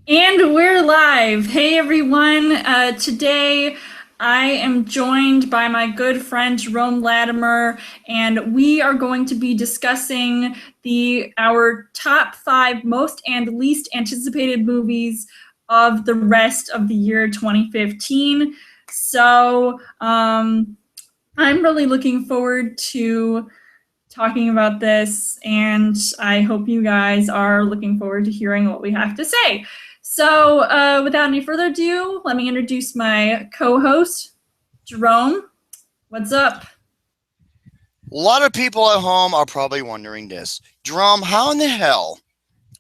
And we're live. Hey everyone. Today I am joined by my good friend Jerome Latimer, and we are going to be discussing our top five most and least anticipated movies of the rest of the year 2015. I'm really looking forward to talking about this, and I hope you guys are looking forward to hearing what we have to say. Without any further ado, let me introduce my co host, Jerome. What's up? A lot of people at home are probably wondering this. Jerome, how in the hell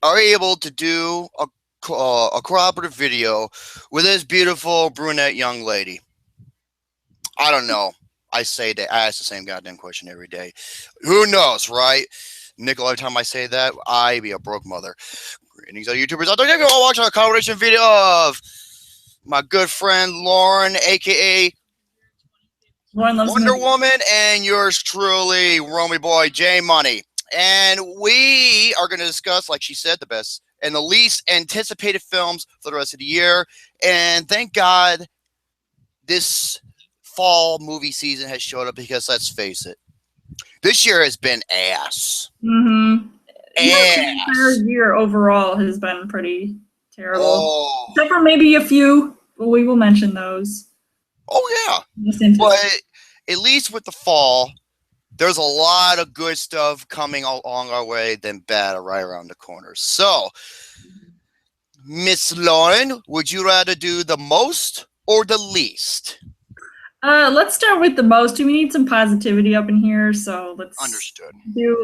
are you able to do a cooperative video with this beautiful brunette young lady? I don't know. I say that. I ask the same goddamn question every day. Who knows, right? Nickel, every time I say that, I be a broke mother. Greetings, other YouTubers out there. You can all watch a collaboration video of my good friend Lauren, aka Lauren loves Wonder movies. Woman, and yours truly, Romy Boy J Money. And we are going to discuss, like she said, the best and the least anticipated films for the rest of the year. And thank God this fall movie season has showed up because let's face it, this year has been ass. Mm-hmm. Even the Ass. entire year overall has been pretty terrible, Oh, except for maybe a few. But we will mention those. oh yeah. Just anticipated. But at least with the fall, there's a lot of good stuff coming along our way than bad right around the corner. So, Miss Lauren, would you rather do the most or the least? Let's start with the most. We need some positivity up in here, so Understood.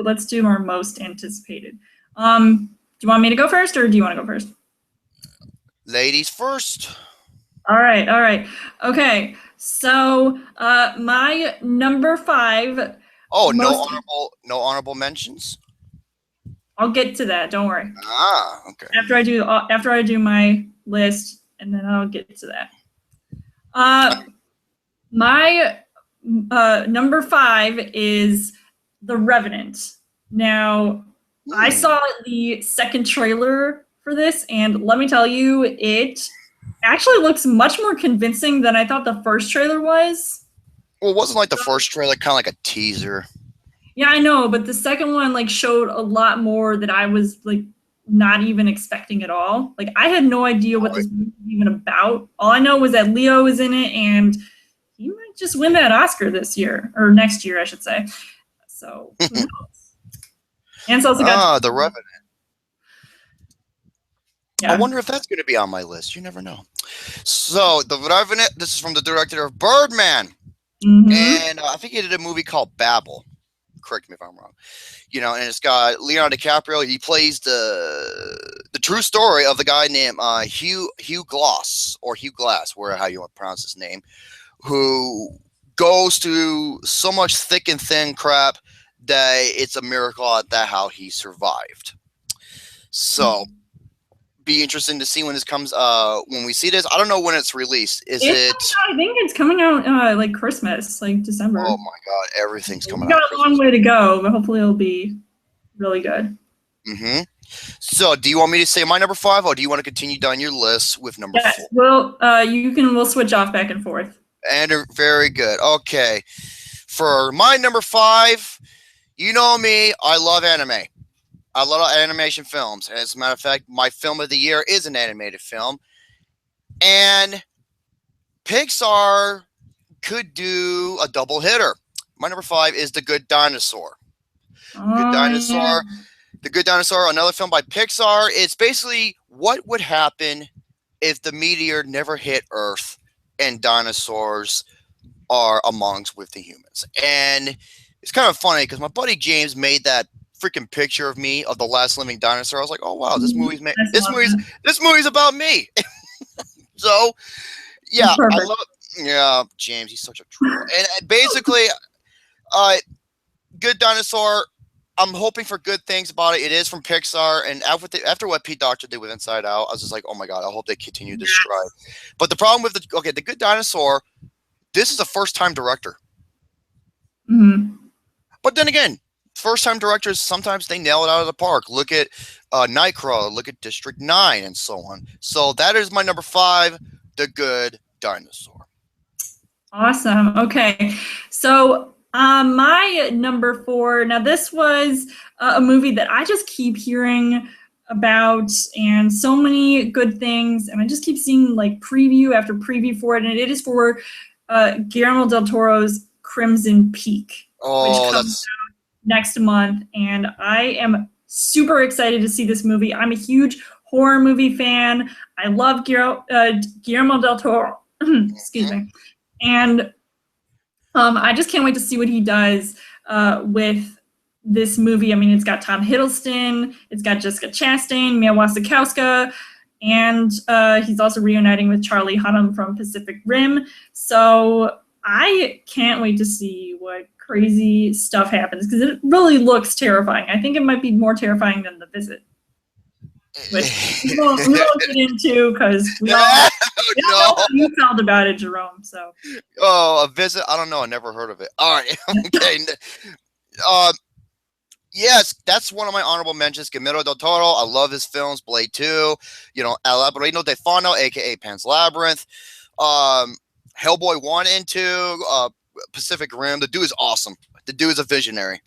let's do our most anticipated. Do you want me to go first, or do you want to go first? Ladies first. All right. Okay. My number five Oh, most. no honorable mentions. I'll get to that. Don't worry. Ah, okay. After I do my list, and then I'll get to that. Uh, my number five is The Revenant. Now, I saw the second trailer for this, and let me tell you, it actually looks much more convincing than I thought the first trailer was. Well, it wasn't like the first trailer, kind of like a teaser. Yeah, I know, but the second one like showed a lot more that I was like not even expecting at all. Like I had no idea what this movie was even about. All I know was that Leo is in it, and he might just win that Oscar this year or next year, I should say. So who knows? And it's also got The Revenant. I yeah. wonder if that's going to be on my list. You never know. So, The Revenant, this is from the director of Birdman. Mm-hmm. And I think he did a movie called Babel. Correct me if I'm wrong. And it's got Leonardo DiCaprio. He plays the true story of the guy named Hugh Glass, or Hugh Glass, where how you want to pronounce his name, who goes through so much thick and thin crap that it's a miracle at that how he survived. So be interesting to see when this comes. When we see this, I don't know when it's released. Is it? I think it's coming out like Christmas, like December. Oh my God, everything's We coming got out. a long way to go, but hopefully it'll be really good. Mm-hmm. So, do you want me to say my number five, or do you want to continue down your list with number Yes, four? well, we'll switch off back and forth. And very good. Okay, for my number five, you know me, I love anime. I love animation films. And as a matter of fact, my film of the year is an animated film. And Pixar could do a double hitter. My number five is The Good Dinosaur. Good Oh yeah. Dinosaur. The Good Dinosaur, another film by Pixar. It's basically what would happen if the meteor never hit Earth and dinosaurs are amongst with the humans. And it's kind of funny because my buddy James made that freaking picture of me of the last living dinosaur. I was like, oh wow, this movie's about me. So yeah, I Perfect. love it. Yeah, James, he's such a troll. And basically, Good Dinosaur. I'm hoping for good things about it. It is from Pixar, and after what Pete Docter did with Inside Out, I was just like, oh my God, I hope they continue this stride. But the problem with the Good Dinosaur, this is a first time director. Mm-hmm. But then again, first-time directors, sometimes they nail it out of the park. Look at Nightcrawler, look at District 9, and so on. So that is my number 5, The Good Dinosaur. Awesome. Okay. So my number 4, now this was a movie that I just keep hearing about and so many good things, and I just keep seeing like preview after preview for it, and it is for Guillermo del Toro's Crimson Peak, which comes out next month, and I am super excited to see this movie. I'm a huge horror movie fan. I love Guillermo del Toro. Excuse me. And I just can't wait to see what he does with this movie. I mean, it's got Tom Hiddleston, it's got Jessica Chastain, Mia Wasikowska, and he's also reuniting with Charlie Hunnam from Pacific Rim. So I can't wait to see what crazy stuff happens, because it really looks terrifying. I think it might be more terrifying than The Visit, which we won't get into, because we all know how you felt about it, Jerome. So, A Visit? I don't know. I never heard of it. All right. Okay. Yes, that's one of my honorable mentions. Guillermo del Toro. I love his films. Blade 2. You know, El Laberinto de Fauno, aka Pan's Labyrinth. Hellboy 1 and 2. Pacific Rim. The dude is awesome. The dude is a visionary.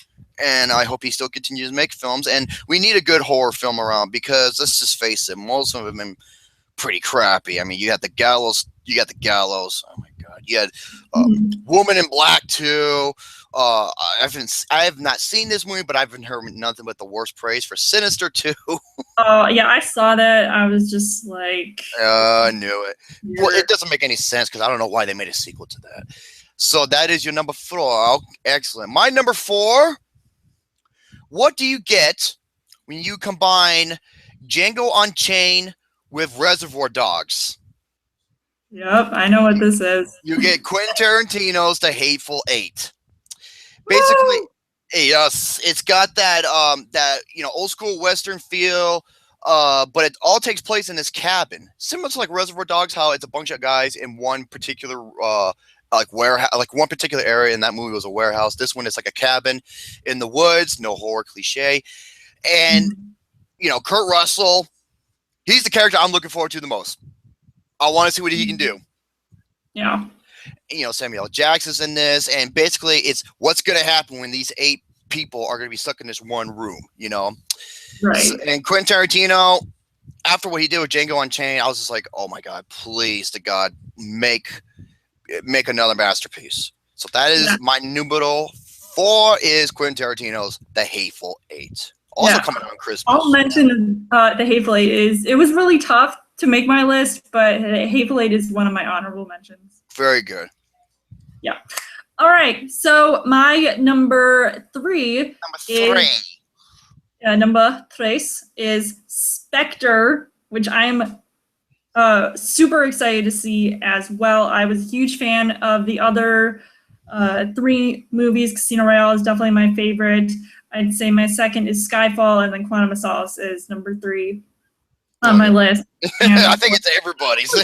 And I hope he still continues to make films. And we need a good horror film around, because let's just face it, most of them have been pretty crappy. I mean, you got the Gallows. Oh my God. You had Woman in Black 2. I have not seen this movie, but I've heard nothing but the worst praise for Sinister 2. Oh, yeah, I saw that. I was just like... I knew it. Yeah. Well, it doesn't make any sense, because I don't know why they made a sequel to that. So that is your number 4. Oh, excellent. My number 4, what do you get when you combine Django Unchained with Reservoir Dogs? Yep, I know what this is. You get Quentin Tarantino's The Hateful Eight. Basically, yes, it's got that old school Western feel, but it all takes place in this cabin, similar to like Reservoir Dogs, how it's a bunch of guys in one particular warehouse, like one particular area. And that movie was a warehouse. This one is like a cabin in the woods. No horror cliche, and Kurt Russell, he's the character I'm looking forward to the most. I want to see what he can do. Yeah. Samuel Jackson's in this, and basically it's what's going to happen when these 8 people are going to be stuck in this one room, Right. So, and Quentin Tarantino, after what he did with Django Unchained, I was just like, oh my God, please to God, make another masterpiece. So that is my numero 4 is Quentin Tarantino's The Hateful Eight. Also coming on Christmas. I'll mention The Hateful Eight it was really tough to make my list, but Hateful Eight is one of my honorable mentions. Very good. Yeah. All right. So my number 3 number 3 is Spectre, which I'm super excited to see as well. I was a huge fan of the other 3 movies. Casino Royale is definitely my favorite. I'd say my second is Skyfall, and then Quantum of Solace is number 3 on my list. I think it's everybody's.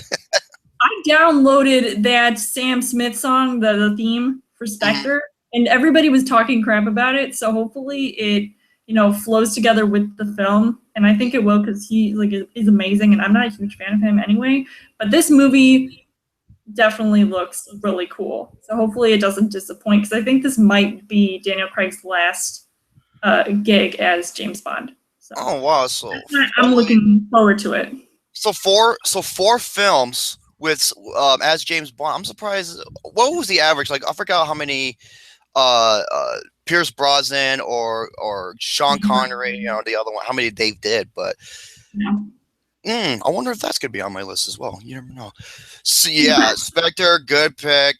I downloaded that Sam Smith song, the theme for Spectre, and everybody was talking crap about it. So hopefully it, flows together with the film, and I think it will, because he is amazing, and I'm not a huge fan of him anyway. But this movie definitely looks really cool. So hopefully it doesn't disappoint, because I think this might be Daniel Craig's last gig as James Bond. So oh wow! So I'm looking forward to it. So four films with as James Bond. I'm surprised. What was the average? Like I forgot how many Pierce Brosnan or Sean Connery, the other one, how many they did, but I wonder if that's gonna be on my list as well. You never know. So yeah, Spectre, good pick.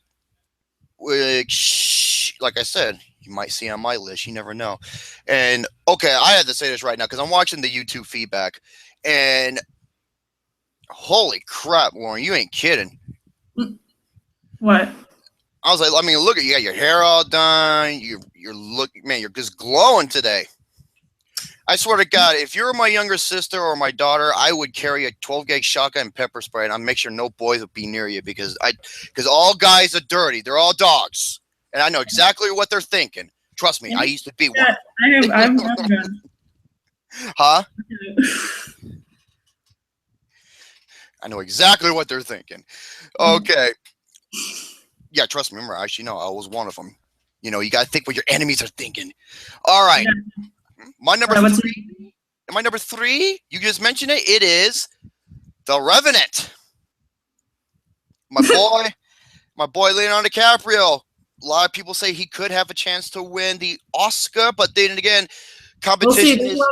Which, like I said, you might see on my list. You never know. And okay, I had to say this right now because I'm watching the YouTube feedback, and holy crap, Lauren, you ain't kidding. What? I was like, I mean, look at you, got your hair all done. You're looking, man, you're just glowing today. I swear to God, if you're my younger sister or my daughter, I would carry a 12-gauge shotgun and pepper spray, and I'd make sure no boys would be near you because all guys are dirty. They're all dogs, and I know exactly what they're thinking. Trust me, I used to be one. Yeah, I have never been. Huh? I know exactly what they're thinking. Okay. Yeah, trust me. Remember, I actually know I was one of them. You know, you got to think what your enemies are thinking. All right. Yeah. My number What's three. My number three, you just mentioned it. It is The Revenant. My boy Leonardo DiCaprio. A lot of people say he could have a chance to win the Oscar, but then again, competition is.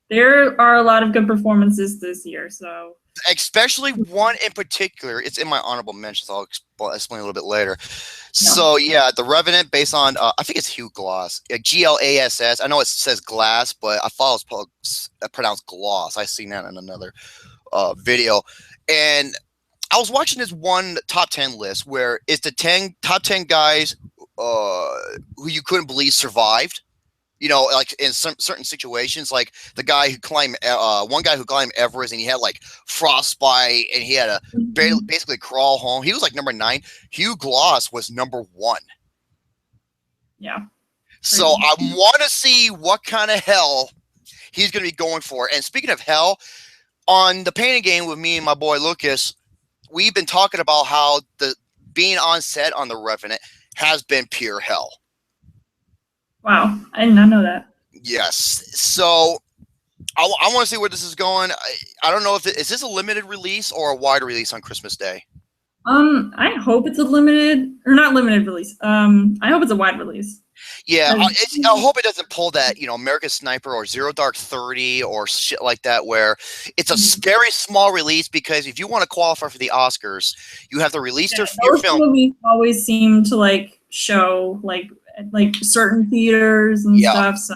There are a lot of good performances this year, so. Especially one in particular. It's in my honorable mentions. I'll explain a little bit later. So yeah, The Revenant, based on I think it's Hugh Glass, Glass. I know it says Glass, but I thought it was pronounced Gloss. I seen that in another video, and I was watching this one top 10 list where it's the top 10 guys who you couldn't believe survived. You know, like in certain situations, like the guy who climbed, one guy who climbed Everest and he had like frostbite and he had to basically crawl home. He was like number 9. Hugh Glass was number 1. Yeah. So I want to see what kind of hell he's going to be going for. And speaking of hell, on the painting game with me and my boy Lucas, we've been talking about how being on set on The Revenant has been pure hell. Wow, I did not know that. Yes. So I want to see where this is going. I don't know if is this a limited release or a wide release on Christmas Day? I hope it's a limited or not limited release. I hope it's a wide release. Yeah, I hope it doesn't pull that, you know, American Sniper or Zero Dark 30 or shit like that, where it's a very small release, because if you want to qualify for the Oscars, you have to release your film. Those movies always seem to like show like certain theaters and stuff. So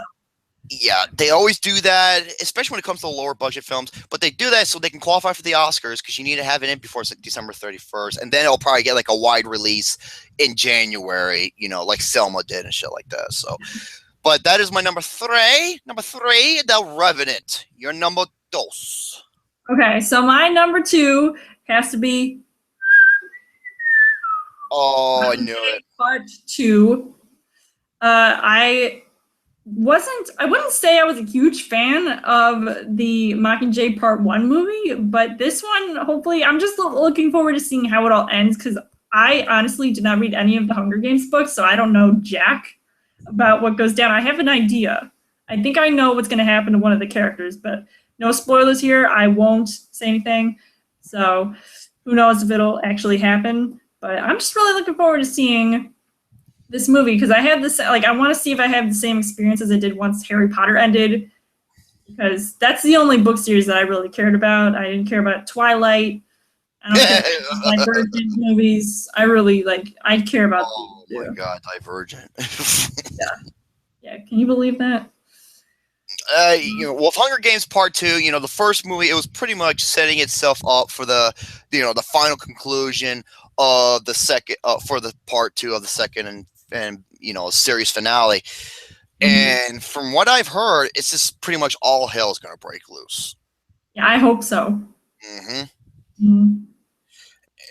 yeah, they always do that, especially when it comes to lower budget films. But they do that so they can qualify for the Oscars, because you need to have it in before December 31st, and then it'll probably get like a wide release in January, you know, like Selma did and shit like that. So, but that is my number 3. Number 3, The Revenant. Your number 2. Okay, so my number 2 has to be. Oh, I knew it. Part 2. I wouldn't say I was a huge fan of the Mockingjay Part 1 movie, but this one, hopefully, I'm just looking forward to seeing how it all ends, because I honestly did not read any of the Hunger Games books, so I don't know jack about what goes down. I have an idea. I think I know what's going to happen to one of the characters, but no spoilers here. I won't say anything, so who knows if it'll actually happen, but I'm just really looking forward to seeing this movie, because I have this, like, I want to see if I have the same experience as I did once Harry Potter ended, because that's the only book series that I really cared about. I didn't care about Twilight. I don't know, Divergent movies. I really I care about. Oh my God, Divergent. Yeah. Can you believe that? You know, well, Hunger Games Part 2, you know, the first movie, it was pretty much setting itself up for the final conclusion of the second, for the Part 2 of the second and you know, series finale. And from what I've heard, it's just pretty much all hell is going to break loose. Yeah, I hope so.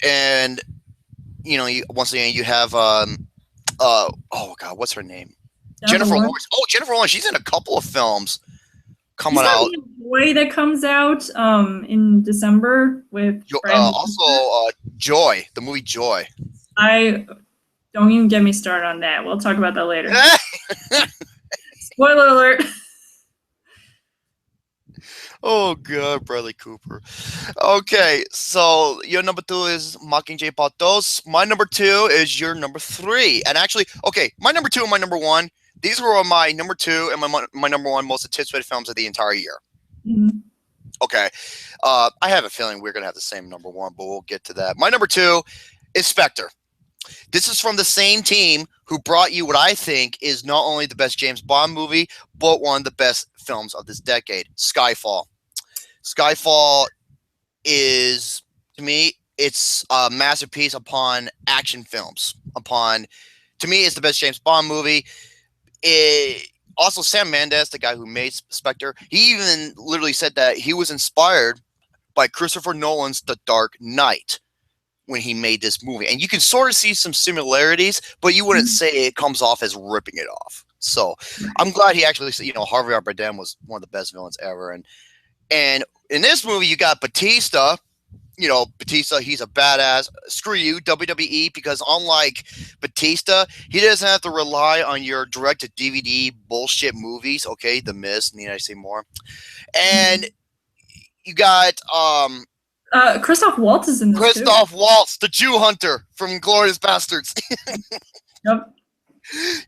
And you know, once again, you have oh God, what's her name? Jennifer Lawrence. Oh, Jennifer Lawrence. She's in a couple of films coming out. Boy, that comes out in December with also Joy, the movie Joy. Don't even get me started on that. We'll talk about that later. Spoiler alert. Oh God, Bradley Cooper. Okay, so your number 2 is Mockingjay Part 2. My number 2 is your number 3. And actually, okay, my number 2 and my number 1, these were my number 2 and my number 1 most anticipated films of the entire year. Okay, I have a feeling we're gonna have the same number 1, but we'll get to that. My number 2 is Spectre. This is from the same team who brought you what I think is not only the best James Bond movie, but one of the best films of this decade, Skyfall. Skyfall is, to me, it's a masterpiece upon action films. To me, it's the best James Bond movie. Also, Sam Mendes, the guy who made Spectre, he even literally said that he was inspired by Christopher Nolan's The Dark Knight when he made this movie. And you can sort of see some similarities, but you wouldn't say it comes off as ripping it off. So I'm glad he actually, Harvey Bardem was one of the best villains ever. And in this movie, you got Batista. Batista, he's a badass. Screw you, WWE, because unlike Batista, he doesn't have to rely on your direct-to-DVD bullshit movies. Okay, The Mist, need I say more? And you got Christoph Waltz is in this Christoph Waltz, the Jew hunter from Glorious Bastards. Yep.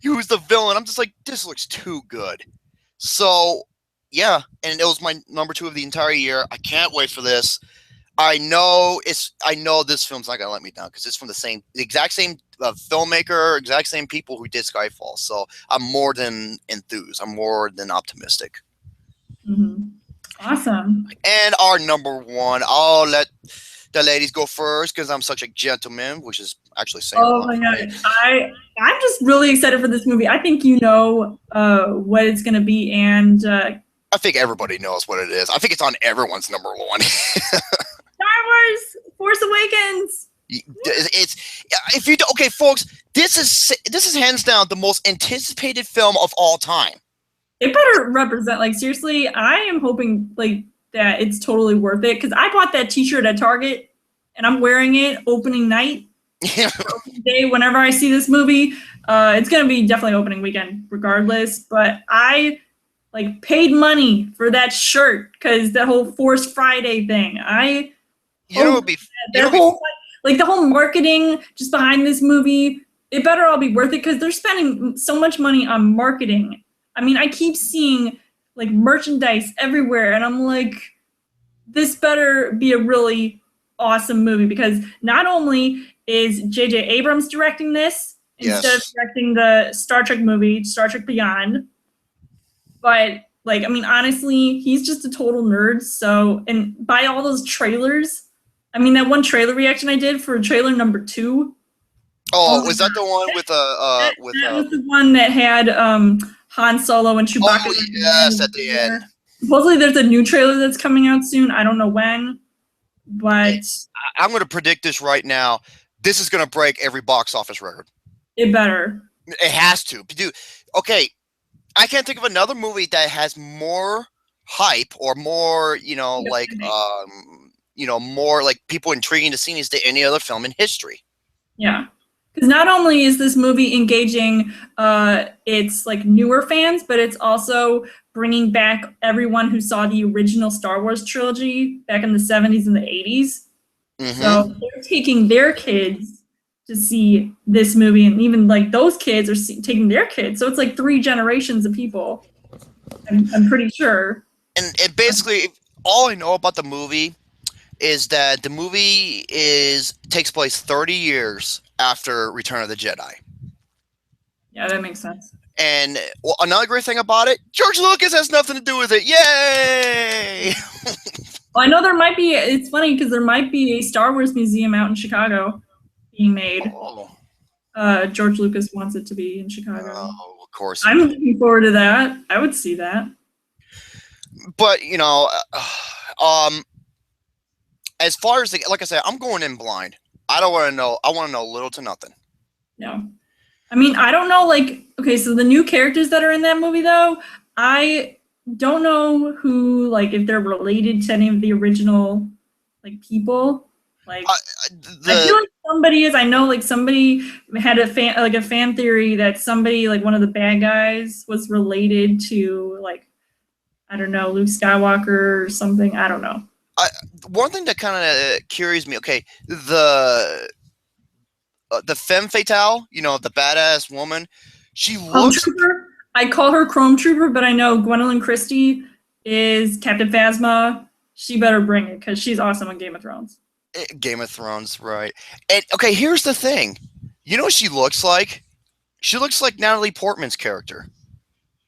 He was the villain. I'm just like, this looks too good. So, yeah, and it was my number 2 of the entire year. I can't wait for this. I know this film's not gonna let me down because it's from the exact same filmmaker, exact same people who did Skyfall. So I'm more than enthused. I'm more than optimistic. Mm-hmm. Awesome. And our number 1, I'll let the ladies go first because I'm such a gentleman, which is actually saying. Oh my god, I'm just really excited for this movie. I think you know what it's gonna be, and I think everybody knows what it is. I think it's on everyone's number 1. Star Wars: Force Awakens. Okay, folks, this is hands down the most anticipated film of all time. It better represent, like, seriously, I am hoping like that it's totally worth it because I bought that T-shirt at Target and I'm wearing it opening night. Opening day, whenever I see this movie, it's gonna be definitely opening weekend regardless. But I paid money for that shirt because that whole Force Friday thing. The whole marketing just behind this movie, it better all be worth it because they're spending so much money on marketing. I mean, I keep seeing merchandise everywhere, and I'm like, this better be a really awesome movie because not only is J.J. Abrams directing this instead of directing the Star Trek movie, Star Trek Beyond, but honestly, he's just a total nerd. So, and by all those trailers, that one trailer reaction I did for trailer number 2. Oh, was that the one with that was the one that had Han Solo and Chewbacca. Oh, yes, at the end. Supposedly there's a new trailer that's coming out soon. I don't know when, but I'm going to predict this right now. This is going to break every box office record. It better. It has to. Dude, okay, I can't think of another movie that has more hype or more, more people intriguing to see than any other film in history. Yeah. Because not only is this movie engaging its newer fans, but it's also bringing back everyone who saw the original Star Wars trilogy back in the 70s and the 80s. Mm-hmm. So they're taking their kids to see this movie, and even those kids are taking their kids. So it's 3 generations of people. I'm pretty sure. And basically, all I know about the movie is that the movie takes place 30 years after Return of the Jedi. Yeah, that makes sense. And another great thing about it, George Lucas has nothing to do with it. Yay! Well, I know it's funny because there might be a Star Wars museum out in Chicago being made. Oh. George Lucas wants it to be in Chicago. Oh, of course. I'm looking forward to that. I would see that. But, as far as, like I said, I'm going in blind. I don't want to know. I want to know little to nothing. No. I don't know, okay, so the new characters that are in that movie, though, I don't know who, if they're related to any of the original, people. I feel like somebody is. I know, somebody had a fan theory that somebody, one of the bad guys was related to, I don't know, Luke Skywalker or something. I don't know. One thing that kind of curious me, okay, the femme fatale, the badass woman, she looks. I call her Chrome Trooper, but I know Gwendolyn Christie is Captain Phasma. She better bring it because she's awesome on Game of Thrones. Game of Thrones, right? And okay, here's the thing. You know what she looks like? She looks like Natalie Portman's character.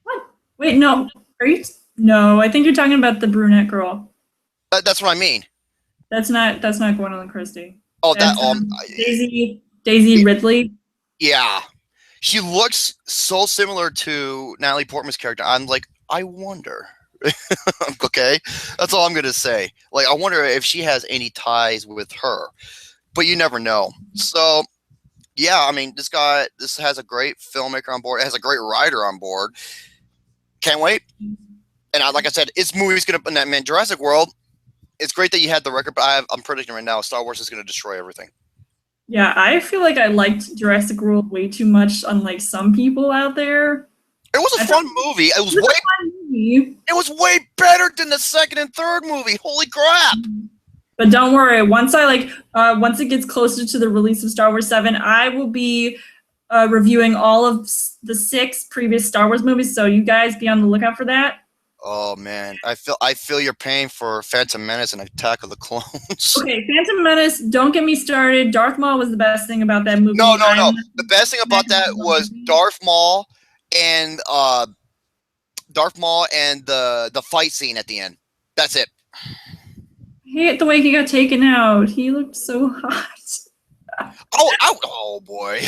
What? Wait, no. Are you? No, I think you're talking about the brunette girl. That's what I mean. That's not Gwendolyn Christie. Oh, that's, Daisy Ridley. Yeah, she looks so similar to Natalie Portman's character. I'm like, I wonder. Okay, that's all I'm gonna say. I wonder if she has any ties with her, but you never know. So, Yeah, I mean, this has a great filmmaker on board. It has a great writer on board. Can't wait. And like I said, its movie's gonna. Man, Jurassic World. It's great that you had the record, but I'm predicting right now, Star Wars is gonna destroy everything. Yeah, I feel like I liked Jurassic World way too much, unlike some people out there. It was a fun movie. It was way. It was way better than the second and third movie. Holy crap! But don't worry. Once once it gets closer to the release of Star Wars 7, I will be reviewing all of the 6 previous Star Wars movies. So you guys be on the lookout for that. Oh man, I feel your pain for Phantom Menace and Attack of the Clones. Okay, Phantom Menace. Don't get me started. Darth Maul was the best thing about that movie. No. The best thing about that was Darth Maul and the fight scene at the end. That's it. I hate the way he got taken out. He looked so hot. Oh boy.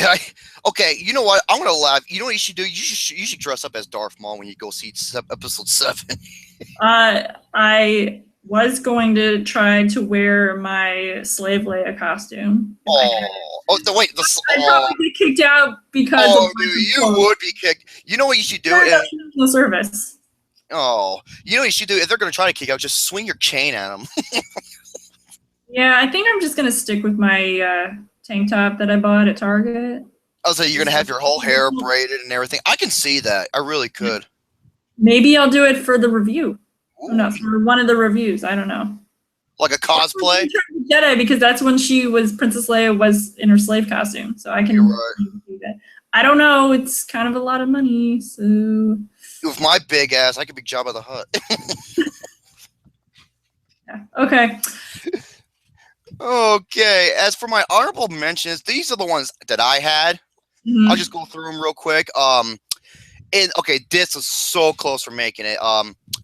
Okay, you know what? I'm gonna laugh. You know what you should do? You should dress up as Darth Maul when you go see episode 7. I was going to try to wear my Slave Leia costume. Wait. I'd probably get kicked out because. Oh, dude, you would be kicked. You know what you should do? No service. Oh, you know what you should do? If they're gonna try to kick out, just swing your cane at them. Yeah, I think I'm just gonna stick with my tank top that I bought at Target. I was like, you're gonna have your whole hair braided and everything. I can see that. I really could. Maybe I'll do it for the review. No, for one of the reviews. I don't know. Like a cosplay? Jedi, because that's when Princess Leia was in her slave costume. So I can do that. I don't know. It's kind of a lot of money. So with my big ass, I could be Jabba the Hutt. Yeah. Okay. Okay. As for my honorable mentions, these are the ones that I had. I'll just go through them real quick. This is so close for making it.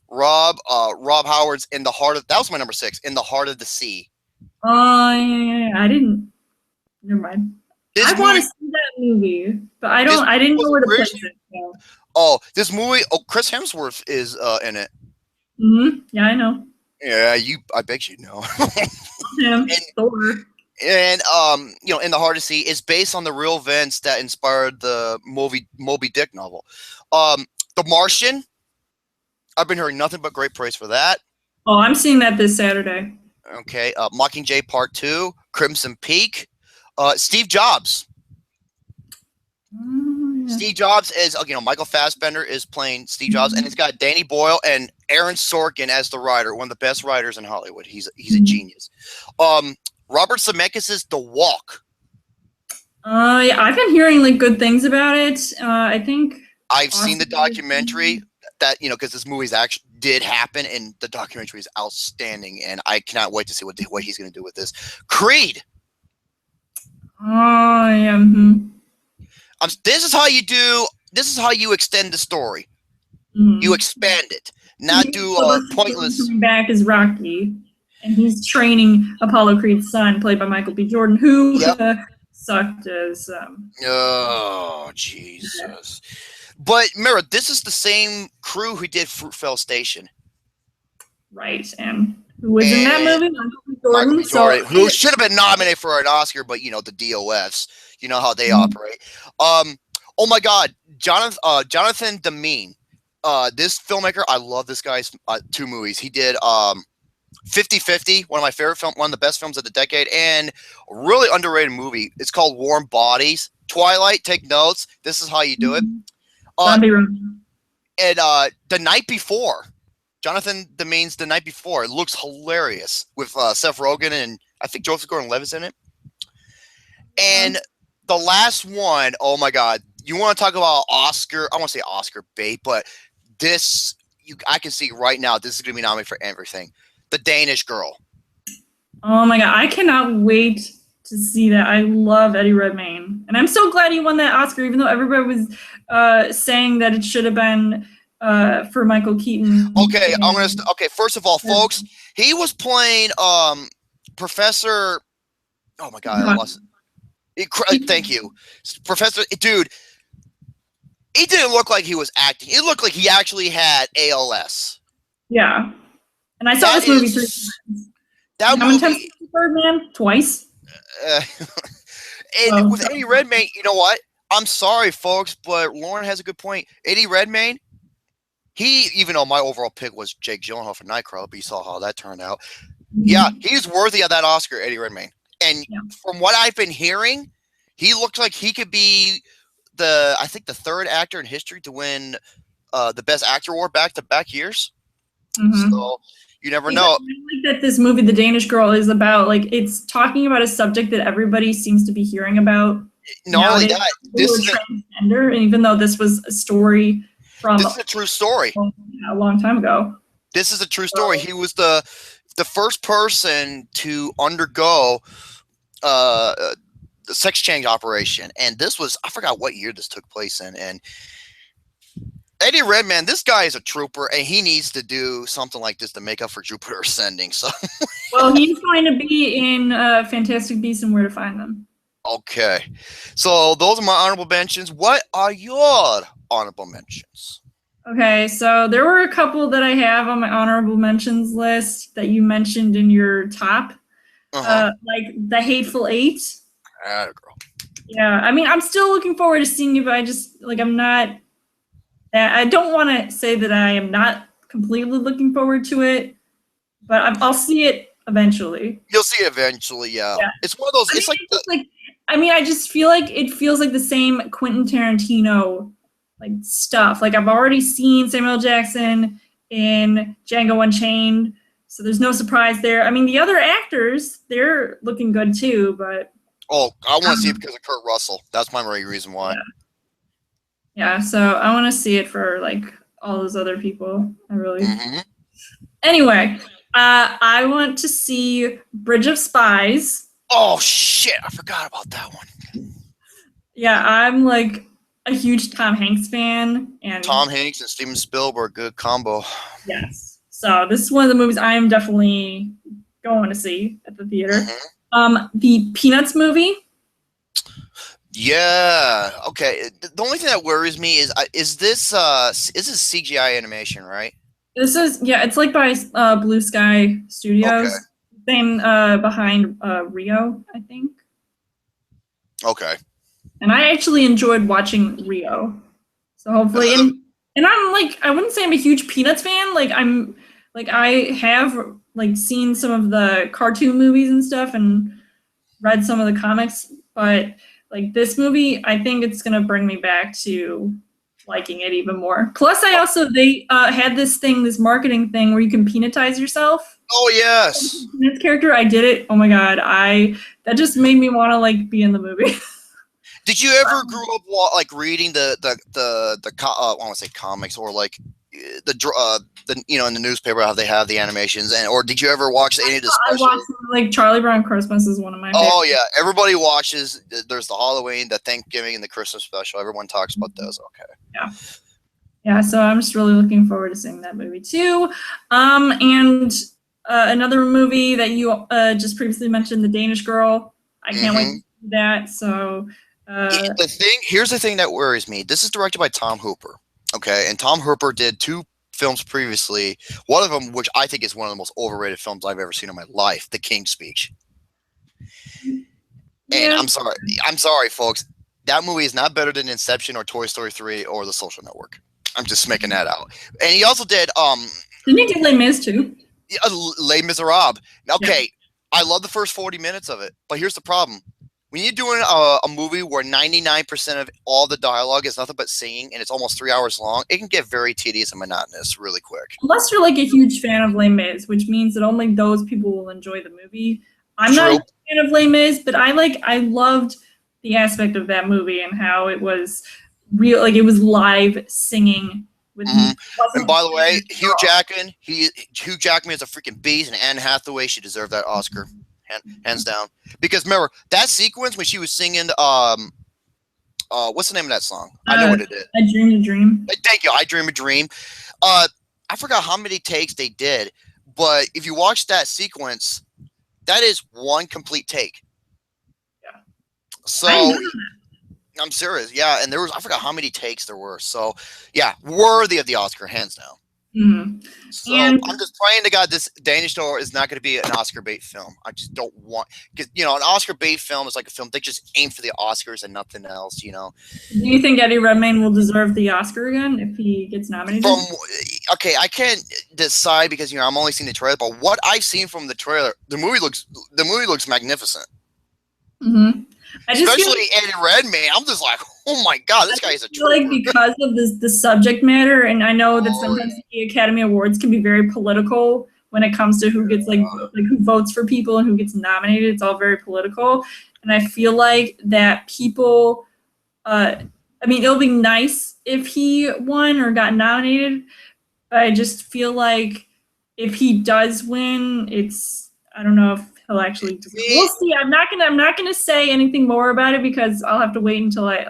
Rob Howard's In the Heart of, that was my number 6, In the Heart of the Sea. Oh yeah. I didn't. Never mind. I want to see that movie, but I didn't know where to place it. So. Oh, this movie. Oh, Chris Hemsworth is in it. Yeah, I know. Yeah, I bet you know. Him. And In the Heart of the Sea is based on the real events that inspired the Moby Dick novel. The Martian. I've been hearing nothing but great praise for that. Oh, I'm seeing that this Saturday. Okay. Mockingjay Part 2, Crimson Peak, Steve Jobs. Yeah. Steve Jobs is, Michael Fassbender is playing Steve Jobs, and it's got Danny Boyle and Aaron Sorkin as the writer, one of the best writers in Hollywood. He's a genius. Robert Zemeckis' The Walk. Yeah, I've been hearing good things about it. I think I've seen the documentary that because this movie actually did happen, and the documentary is outstanding, and I cannot wait to see what he's going to do with this. Creed. Oh yeah. This is how you do. This is how you extend the story. You expand it, not do pointless. Coming back as Rocky, and he's training Apollo Creed's son, played by Michael B. Jordan, who sucked as. Oh Jesus! But Mira, this is the same crew who did Fruitvale Station. Right, and who was in that movie? Michael B. Jordan, who should have been nominated for an Oscar, but the DOFs, you know how they operate. Oh my God, Jonathan Demme. This filmmaker, I love this guy's 2 movies. He did 50-50, one of my favorite one of the best films of the decade, and a really underrated movie. It's called Warm Bodies. Twilight, take notes. This is how you do it. And The Night Before. Jonathan Demme's The Night Before. It looks hilarious with Seth Rogen, and I think Joseph Gordon-Levitt's in it. And the last one, oh my God. You want to talk about Oscar? I want to say Oscar bait, but this, I can see right now, this is going to be nominated for everything. The Danish Girl. Oh my God. I cannot wait to see that. I love Eddie Redmayne. And I'm so glad he won that Oscar, even though everybody was saying that it should have been for Michael Keaton. Okay, first of all, folks, he was playing Professor. Oh my God, I lost it. Thank you, Professor. Dude, he didn't look like he was acting. It looked like he actually had ALS. Yeah, and I saw this movie 3 times. How many times did you heard, man? Twice. And Oh, with Eddie Redmayne, you know what? I'm sorry, folks, but Lauren has a good point. Eddie Redmayne, even though my overall pick was Jake Gyllenhaal for Nightcrawler, but you saw how that turned out. Yeah, he's worthy of that Oscar, Eddie Redmayne. And from what I've been hearing, he looks like he could be I think the third actor in history to win the Best Actor award back-to-back years. So you never know. I like that this movie, The Danish Girl, is about, like, it's talking about a subject that everybody seems to be hearing about. Not only that, this is transgender, and even though this was a story from this is a true story. A long time ago. This is a true story. He was the first person to undergo the sex change operation, and this was, I forgot what year this took place in. And Eddie Redmayne, this guy is a trooper, and he needs to do something like this to make up for Jupiter Ascending. So, well, he's going to be in Fantastic Beasts and Where to Find Them. Okay, so those are my honorable mentions. What are your honorable mentions? Okay, so there were a couple that I have on my honorable mentions list that you mentioned in your top, like The Hateful Eight. Girl. Yeah, I mean, I'm still looking forward to seeing it, but I just, like, I don't want to say that I am not completely looking forward to it, but I'll see it eventually. You'll see it eventually, yeah. It's one of those, I just feel like it feels like the same Quentin Tarantino like stuff. Like, I've already seen Samuel Jackson in Django Unchained, so there's no surprise there. I mean, the other actors, they're looking good too, but I want to see it because of Kurt Russell. That's my main reason why. Yeah, so I want to see it for, like, all those other people. I really. Anyway, I want to see Bridge of Spies. Oh shit! I forgot about that one. Yeah, I'm like a huge Tom Hanks fan, and Tom Hanks and Steven Spielberg, good combo. Yes. So this is one of the movies I am definitely going to see at the theater. The Peanuts movie. Yeah. Okay. The only thing that worries me is this CGI animation, right? This is, it's like by Blue Sky Studios. Okay. Same behind Rio, I think. Okay. And I actually enjoyed watching Rio. So hopefully, and I'm like, I wouldn't say I'm a huge Peanuts fan. Like, I have like seen some of the cartoon movies and stuff and read some of the comics, but like this movie, I think it's gonna bring me back to liking it even more. Plus, they had this marketing thing where you can peanutize yourself. Oh yes. This character, I did it. Oh my god, that just made me want to like be in the movie. Did you ever grow up like reading I want to say comics or like the in the newspaper how they have the animations or did you ever watch any of the specials? I watched like Charlie Brown Christmas is one of my favorites. Oh yeah, everybody watches. There's the Halloween, the Thanksgiving, and the Christmas special. Everyone talks about those. Okay. Yeah. So I'm just really looking forward to seeing that movie too. And another movie that you just previously mentioned, The Danish Girl. I can't wait to see that. So. Here's the thing that worries me. This is directed by Tom Hooper. Okay, and Tom Hooper did 2 films previously. One of them, which I think is one of the most overrated films I've ever seen in my life, The King's Speech. And I'm sorry, folks. That movie is not better than Inception or Toy Story 3 or The Social Network. I'm just making that out. And he also did Didn't he do Les Mis too? Les Miserables. Okay, I love the first 40 minutes of it, but here's the problem. When you're doing a movie where 99% of all the dialogue is nothing but singing and it's almost 3 hours long, it can get very tedious and monotonous really quick. Unless you're like a huge fan of Les Mis, which means that only those people will enjoy the movie. I'm not a fan of Les Mis, but I loved the aspect of that movie and how it was real, like it was live singing. With And by the way, Hugh Jackman is a freaking beast, and Anne Hathaway, she deserved that Oscar. Hands down. Because remember that sequence when she was singing what's the name of that song? I know what it is. I Dreamed a Dream. Thank you. I Dream a Dream. I forgot how many takes they did, but if you watch that sequence, that is one complete take. Yeah. So I'm serious. Yeah, and I forgot how many takes there were. So yeah, worthy of the Oscar, hands down. Mhm. So And I'm just praying to God this Danish Door is not going to be an Oscar bait film. I just don't want, because an Oscar bait film is like a film they just aim for the Oscars and nothing else. do you think Eddie Redmayne will deserve the Oscar again if he gets nominated? Okay, I can't decide because I'm only seeing the trailer, but what I've seen from the trailer, the movie looks magnificent. Mm-hmm. Especially Eddie Redmayne. I'm just like, oh my God, this guy is a trooper. Like because of the subject matter, and I know that sometimes the Academy Awards can be very political when it comes to who gets like who votes for people and who gets nominated. It's all very political, and I feel like that people. I mean, it'll be nice if he won or got nominated, but I just feel like if he does win, I don't know if he'll actually. We'll see. I'm not gonna say anything more about it because I'll have to wait until I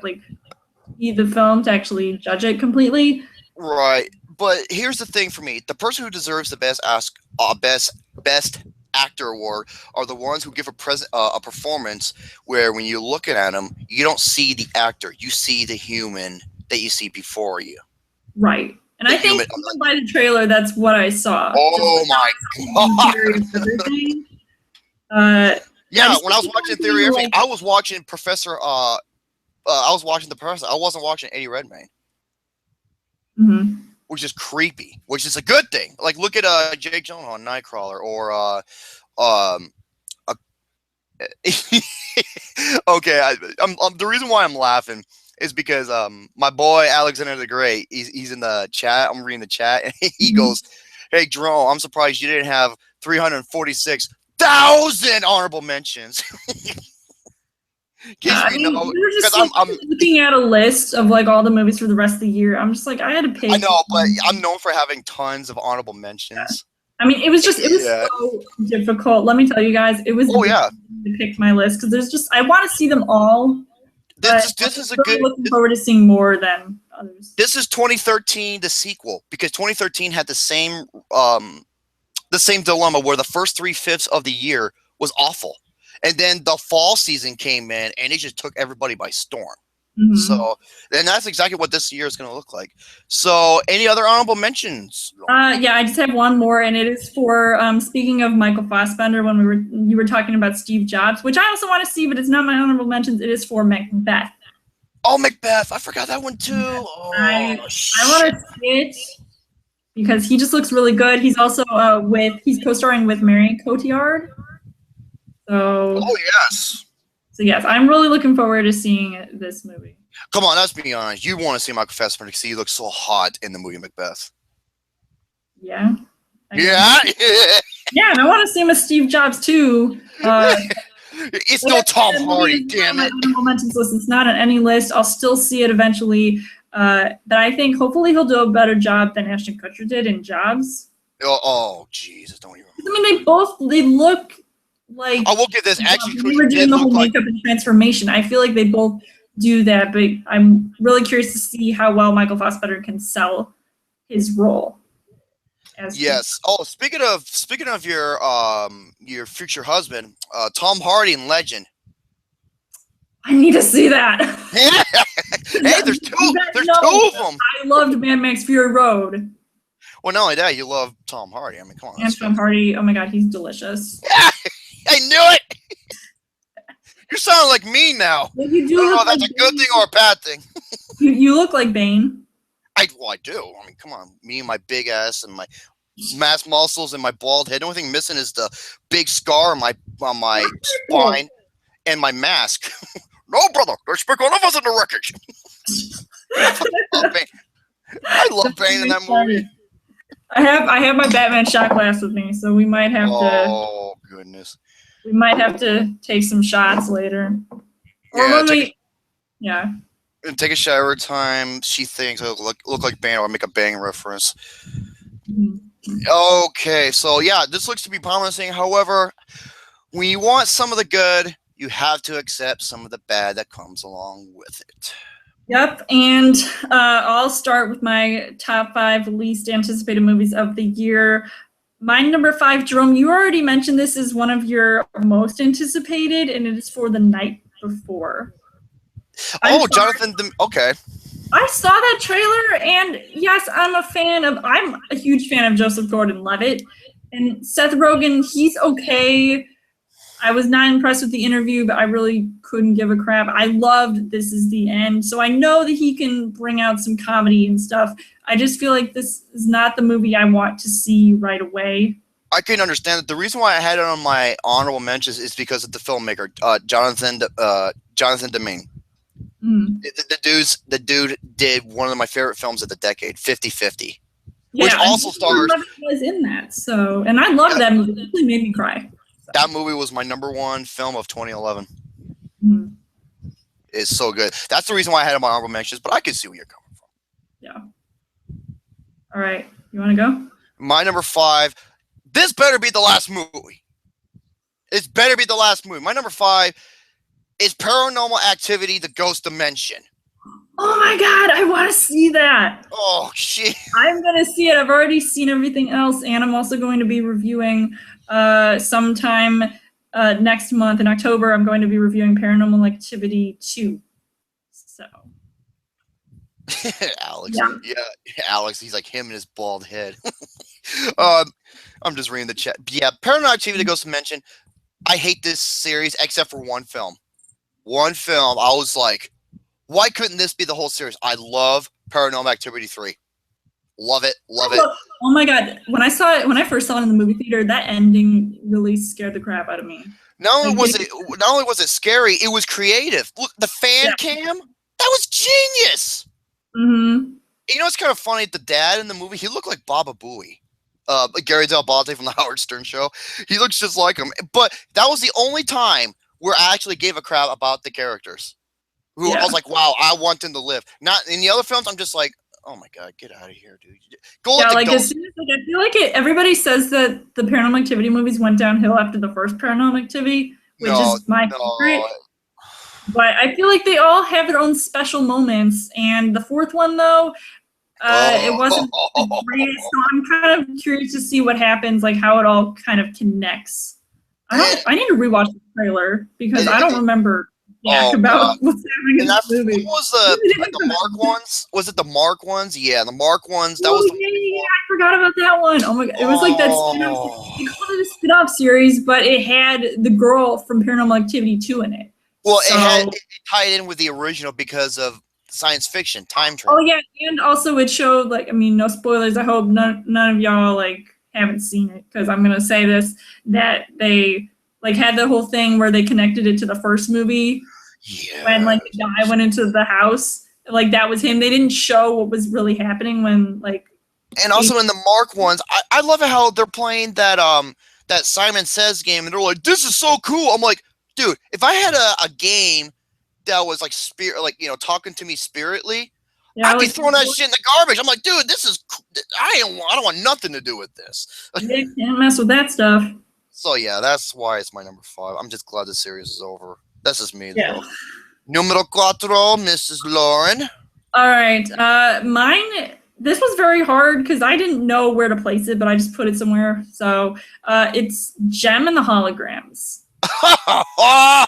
see the film to actually judge it completely. Right, but here's the thing for me: the person who deserves the best actor award are the ones who give a performance where when you're looking at them, you don't see the actor, you see the human that you see before you. Right. And I think by the trailer, that's what I saw. Oh my God. Yeah, when I was watching Theory of Everything, I was watching I was watching the Professor. I wasn't watching Eddie Redmayne. Mm-hmm. Which is creepy, which is a good thing. Like, look at Jake Gyllenhaal on Nightcrawler, or okay. The reason why I'm laughing is because my boy Alexander the Great, he's in the chat. I'm reading the chat, and he goes, "Hey Jerome, I'm surprised you didn't have 346,000 honorable mentions." I'm looking at a list of like all the movies for the rest of the year. I'm just like, I had to pick. I know, but I'm known for having tons of honorable mentions. Yeah. I mean, it was so difficult. Let me tell you guys, it was to pick my list because I want to see them all. This is looking forward to seeing more than others. This is 2013, the sequel, because 2013 had the same dilemma where the first 3/5 of the year was awful. And then the fall season came in, and it just took everybody by storm. Mm-hmm. So, and that's exactly what this year is going to look like. So, any other honorable mentions? Yeah, I just have one more, and it is for speaking of Michael Fassbender. When you were talking about Steve Jobs, which I also want to see, but it's not my honorable mentions. It is for Macbeth. Oh, Macbeth! I forgot that one too. Oh, I want to see it because he just looks really good. He's also he's co-starring with Marion Cotillard. So, So yes, I'm really looking forward to seeing this movie. Come on, let's be honest. You want to see Michael Fassbender because he looks so hot in the movie Macbeth. Yeah. Yeah. Yeah, and I want to see him as Steve Jobs too. It's no Tom Hardy, damn it. It's not on any list. I'll still see it eventually. But I think hopefully he'll do a better job than Ashton Kutcher did in Jobs. Oh, Jesus, don't even. I mean, they look like. I will give this. Actually, we were doing the whole makeup and transformation. I feel like they both do that, but I'm really curious to see how well Michael Fassbender can sell his role. Yes. Oh, speaking of your future husband, Tom Hardy in Legend. I need to see that. Hey, there's two of them. I loved Mad Max Fury Road. Well, not only that, you love Tom Hardy. I mean, come on. And Tom Hardy, oh my God, he's delicious. I knew it. You're sounding like me now. Well, you do. I don't know if that's a good thing or a bad thing. You look like Bane. I do. I mean, come on. Me and my big ass and my mass muscles and my bald head. The only thing missing is the big scar on my spine and my mask. No, brother. There's speak all of us in the wreckage. I love Bane in that movie. I have my Batman shot glass with me, so we might have to. Oh goodness. We might have to take some shots later. Yeah. And take a shower time. She thinks it'll look like Bane, or make a Bane reference. Mm-hmm. Okay, so yeah, this looks to be promising. However, when you want some of the good, you have to accept some of the bad that comes along with it. Yep, and I'll start with my top 5 least anticipated movies of the year. My number 5, Jerome, you already mentioned this is one of your most anticipated, and it is for The Night Before. Oh, Jonathan, okay. I saw that trailer, and yes, I'm a huge fan of Joseph Gordon-Levitt, and Seth Rogen, he's okay. I was not impressed with the interview, but I really couldn't give a crap. I loved This Is the End, so I know that he can bring out some comedy and stuff. I just feel like this is not the movie I want to see right away. I can understand that. The reason why I had it on my honorable mentions is because of the filmmaker, Jonathan Demme. Mm. The dude did one of my favorite films of the decade, 50-50. Yeah, which also stars. Was in that, so and I love that movie. It really made me cry. So. That movie was my #1 film of 2011. Mm. It's so good. That's the reason why I had it on my honorable mentions. But I can see where you're coming from. Yeah. All right, you want to go? My number 5. This better be the last movie. It better be the last movie. My number 5 is Paranormal Activity: The Ghost Dimension. Oh my God, I want to see that. Oh, shit. I'm going to see it. I've already seen everything else, and I'm also going to be reviewing sometime next month in October. I'm going to be reviewing Paranormal Activity 2. So. Alex. Yeah, Alex. He's like him and his bald head. I'm just reading the chat. Yeah, Paranormal Activity: The Ghost Dimension. I hate this series except for one film. One film, I was like, why couldn't this be the whole series? I love Paranormal Activity 3. Love it. Love it. Oh my God. When I first saw it in the movie theater, that ending really scared the crap out of me. Not only was it scary, it was creative. Look, the fan cam, that was genius. Mm-hmm. You know, it's kind of funny. The dad in the movie, he looked like Baba Booey. Gary Del Bonte from the Howard Stern Show. He looks just like him. But that was the only time where I actually gave a crap about the characters. I was like, wow, I want them to live. Not in the other films, I'm just like, oh my God, get out of here, dude. Go as soon as, I feel like everybody says that the Paranormal Activity movies went downhill after the first Paranormal Activity, which is my favorite. But I feel like they all have their own special moments. And the fourth one, though, it wasn't the greatest. So I'm kind of curious to see what happens, like how it all kind of connects. I need to rewatch the trailer because I don't remember about what's happening in this movie. What was the Mark ones? Was it the Mark ones? Yeah, the Mark ones. That was I forgot about that one. Oh my God. It was like that spin-off. They called it a spin-off series, but it had the girl from Paranormal Activity 2 in it. Well, it tied in with the original because of science fiction, time travel. Oh yeah, and also it showed, like, I mean, no spoilers. I hope none of y'all like haven't seen it, because I'm gonna say this, that they like had the whole thing where they connected it to the first movie. Yeah. When like the guy went into the house, like that was him. They didn't show what was really happening when like. And also in the Mark ones, I love how they're playing that that Simon Says game, and they're like, "This is so cool." I'm like, dude, if I had a game that was like talking to me spiritly, I'd be throwing that shit in the garbage. I'm like, dude, this is I don't want nothing to do with this. You can't mess with that stuff. So yeah, that's why it's my number 5. I'm just glad the series is over. That's just me, though. Numero 4, Mrs. Lauren. All right, mine. This was very hard because I didn't know where to place it, but I just put it somewhere. So it's Gem and the Holograms. I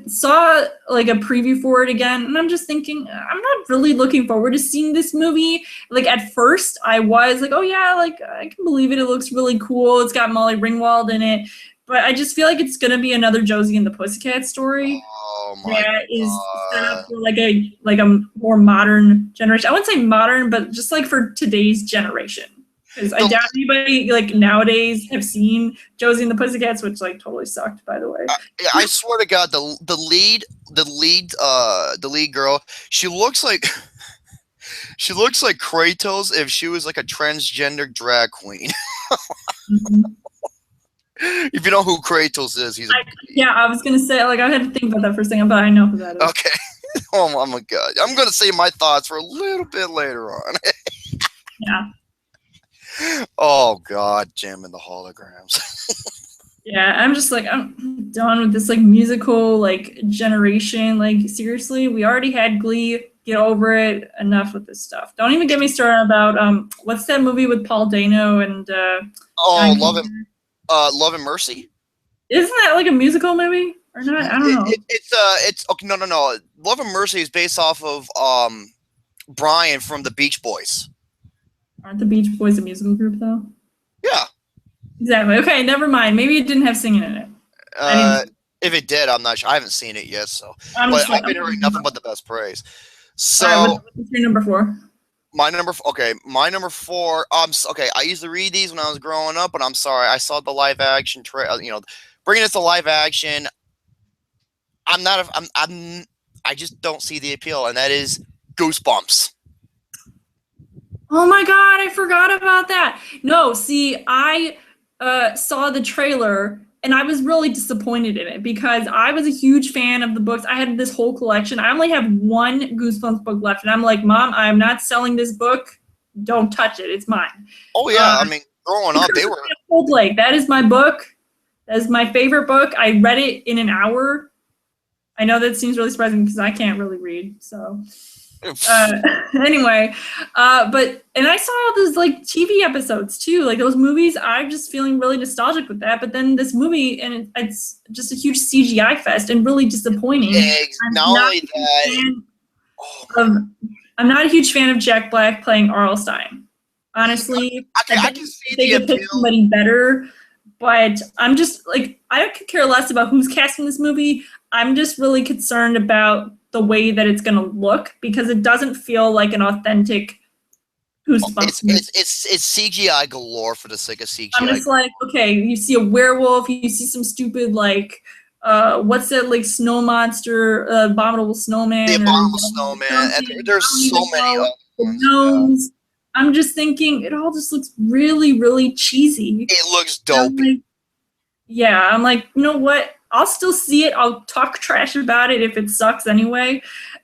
saw like a preview for it again, and I'm just thinking, I'm not really looking forward to seeing this movie. Like at first I was like, oh yeah, like I can believe it. It looks really cool. It's got Molly Ringwald in it, but I just feel like it's gonna be another Josie and the Pussycat story that is set up for like a more modern generation. I wouldn't say modern, but just like for today's generation. Because I doubt anybody like nowadays have seen Josie and the Pussycats, which like totally sucked, by the way. I swear to God, the lead girl, she looks like Kratos if she was like a transgender drag queen. Mm-hmm. If you know who Kratos is, I was gonna say, like, I had to think about that for a second, but I know who that is. Okay. Oh my God, I'm gonna say my thoughts for a little bit later on. Yeah. Oh God, Gem and the Holograms. Yeah, I'm just like, I'm done with this like musical like generation. Like seriously, we already had Glee. Get over it. Enough with this stuff. Don't even get me started about what's that movie with Paul Dano and Love and Mercy. Isn't that like a musical movie? or not? I don't know. It's okay. No. Love and Mercy is based off of Brian from the Beach Boys. Aren't the Beach Boys a musical group though? Yeah. Exactly. Okay, never mind. Maybe it didn't have singing in it. If it did, I'm not sure. I haven't seen it yet, so. I've been hearing nothing but the best praise. So. All right, what's your number 4? My number 4. Okay. I used to read these when I was growing up, but I'm sorry. I saw the live action bringing us to live action. I just don't see the appeal, and that is Goosebumps. Oh my God, I forgot about that. No, see, I saw the trailer and I was really disappointed in it because I was a huge fan of the books. I had this whole collection. I only have one Goosebumps book left, and I'm like, Mom, I'm not selling this book. Don't touch it. It's mine. Oh yeah, I mean, growing up, they were. Cold Lake. That is my book. That is my favorite book. I read it in an hour. I know that seems really surprising because I can't really read. So anyway, and I saw those like TV episodes too, like those movies. I'm just feeling really nostalgic with that. But then this movie, and it's just a huge CGI fest and really disappointing. I'm not a huge fan of Jack Black playing R.L. Stein. Honestly, I can see they could pick somebody better. But I'm just like, I could care less about who's casting this movie. I'm just really concerned about the way that it's going to look because it doesn't feel like an authentic Goosebumps movie. It's CGI galore for the sake of CGI. I'm just like, okay, you see a werewolf, you see some stupid like, what's that like snow monster, abominable snowman? The abominable snowman. And there's so many of them. Gnomes. I'm just thinking it all just looks really, really cheesy. It looks dope. I'm like, you know what? I'll still see it. I'll talk trash about it if it sucks anyway.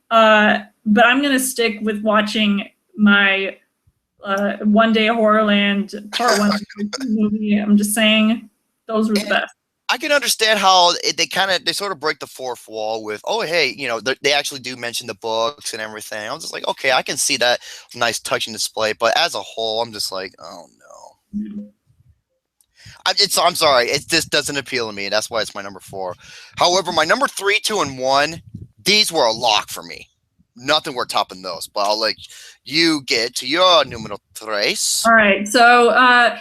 But I'm going to stick with watching my One Day Horrorland Part 1 movie. I'm just saying those were the best. I can understand how they sort of break the fourth wall with, oh, hey, they actually do mention the books and everything. I was just like, okay, I can see that nice touching display. But as a whole, I'm just like, oh, no. Mm-hmm. I'm sorry. This doesn't appeal to me. That's why it's my number 4. However, my number 3, 2, and 1, these were a lock for me. Nothing worth topping those. But I'll let you get to your numero 3. All right. So,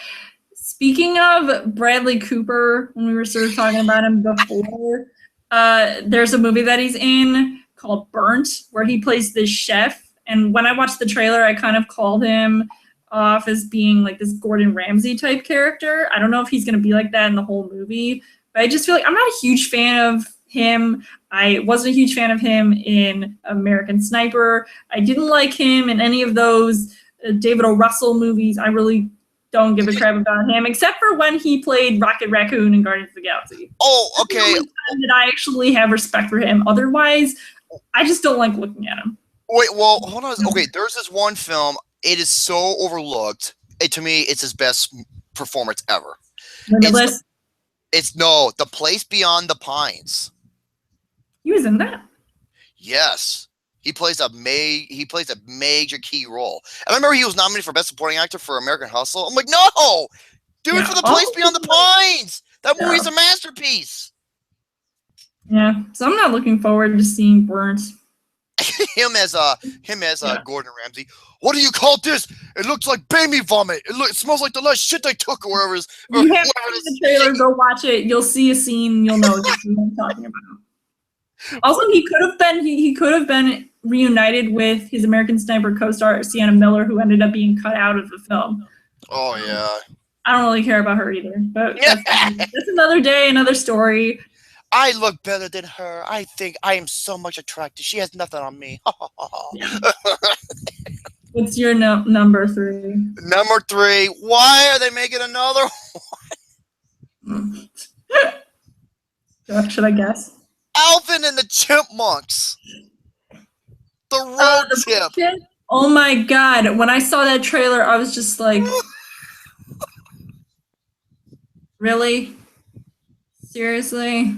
speaking of Bradley Cooper, when we were sort of talking about him before, there's a movie that he's in called Burnt, where he plays this chef. And when I watched the trailer, I kind of called him off as being like this Gordon Ramsay type character. I don't know if he's going to be like that in the whole movie, but I just feel like I'm not a huge fan of him. I wasn't a huge fan of him in American Sniper. I didn't like him in any of those David O. Russell movies. I really don't give a crap about him, except for when he played Rocket Raccoon in Guardians of the Galaxy. Oh, okay. That's the only time that I actually have respect for him. Otherwise, I just don't like looking at him. Wait, well, hold on. Okay, there's this one film. It is so overlooked. To me, it's his best performance ever. Limitless? It's The Place Beyond the Pines. He was in that. Yes. He plays a major key role. And I remember he was nominated for Best Supporting Actor for American Hustle. I'm like, no! Do it for The Place Beyond the Pines! That movie's a masterpiece! Yeah, so I'm not looking forward to seeing Burnt. him as Gordon Ramsay. What do you call this? It looks like baby vomit. It smells like the last shit they took or whatever. You have to see the trailer, go watch it. You'll see a scene, you'll know what I'm talking about. Also, he could have been reunited with his American Sniper co-star Sienna Miller, who ended up being cut out of the film. Oh yeah. I don't really care about her either, but that's another day, another story. I look better than her. I think I am so much attractive. She has nothing on me. What's your number 3? Number 3. Why are they making another one? Should I guess? Alvin and the Chipmunks. The road trip. Oh my God. When I saw that trailer, I was just like, really? Seriously?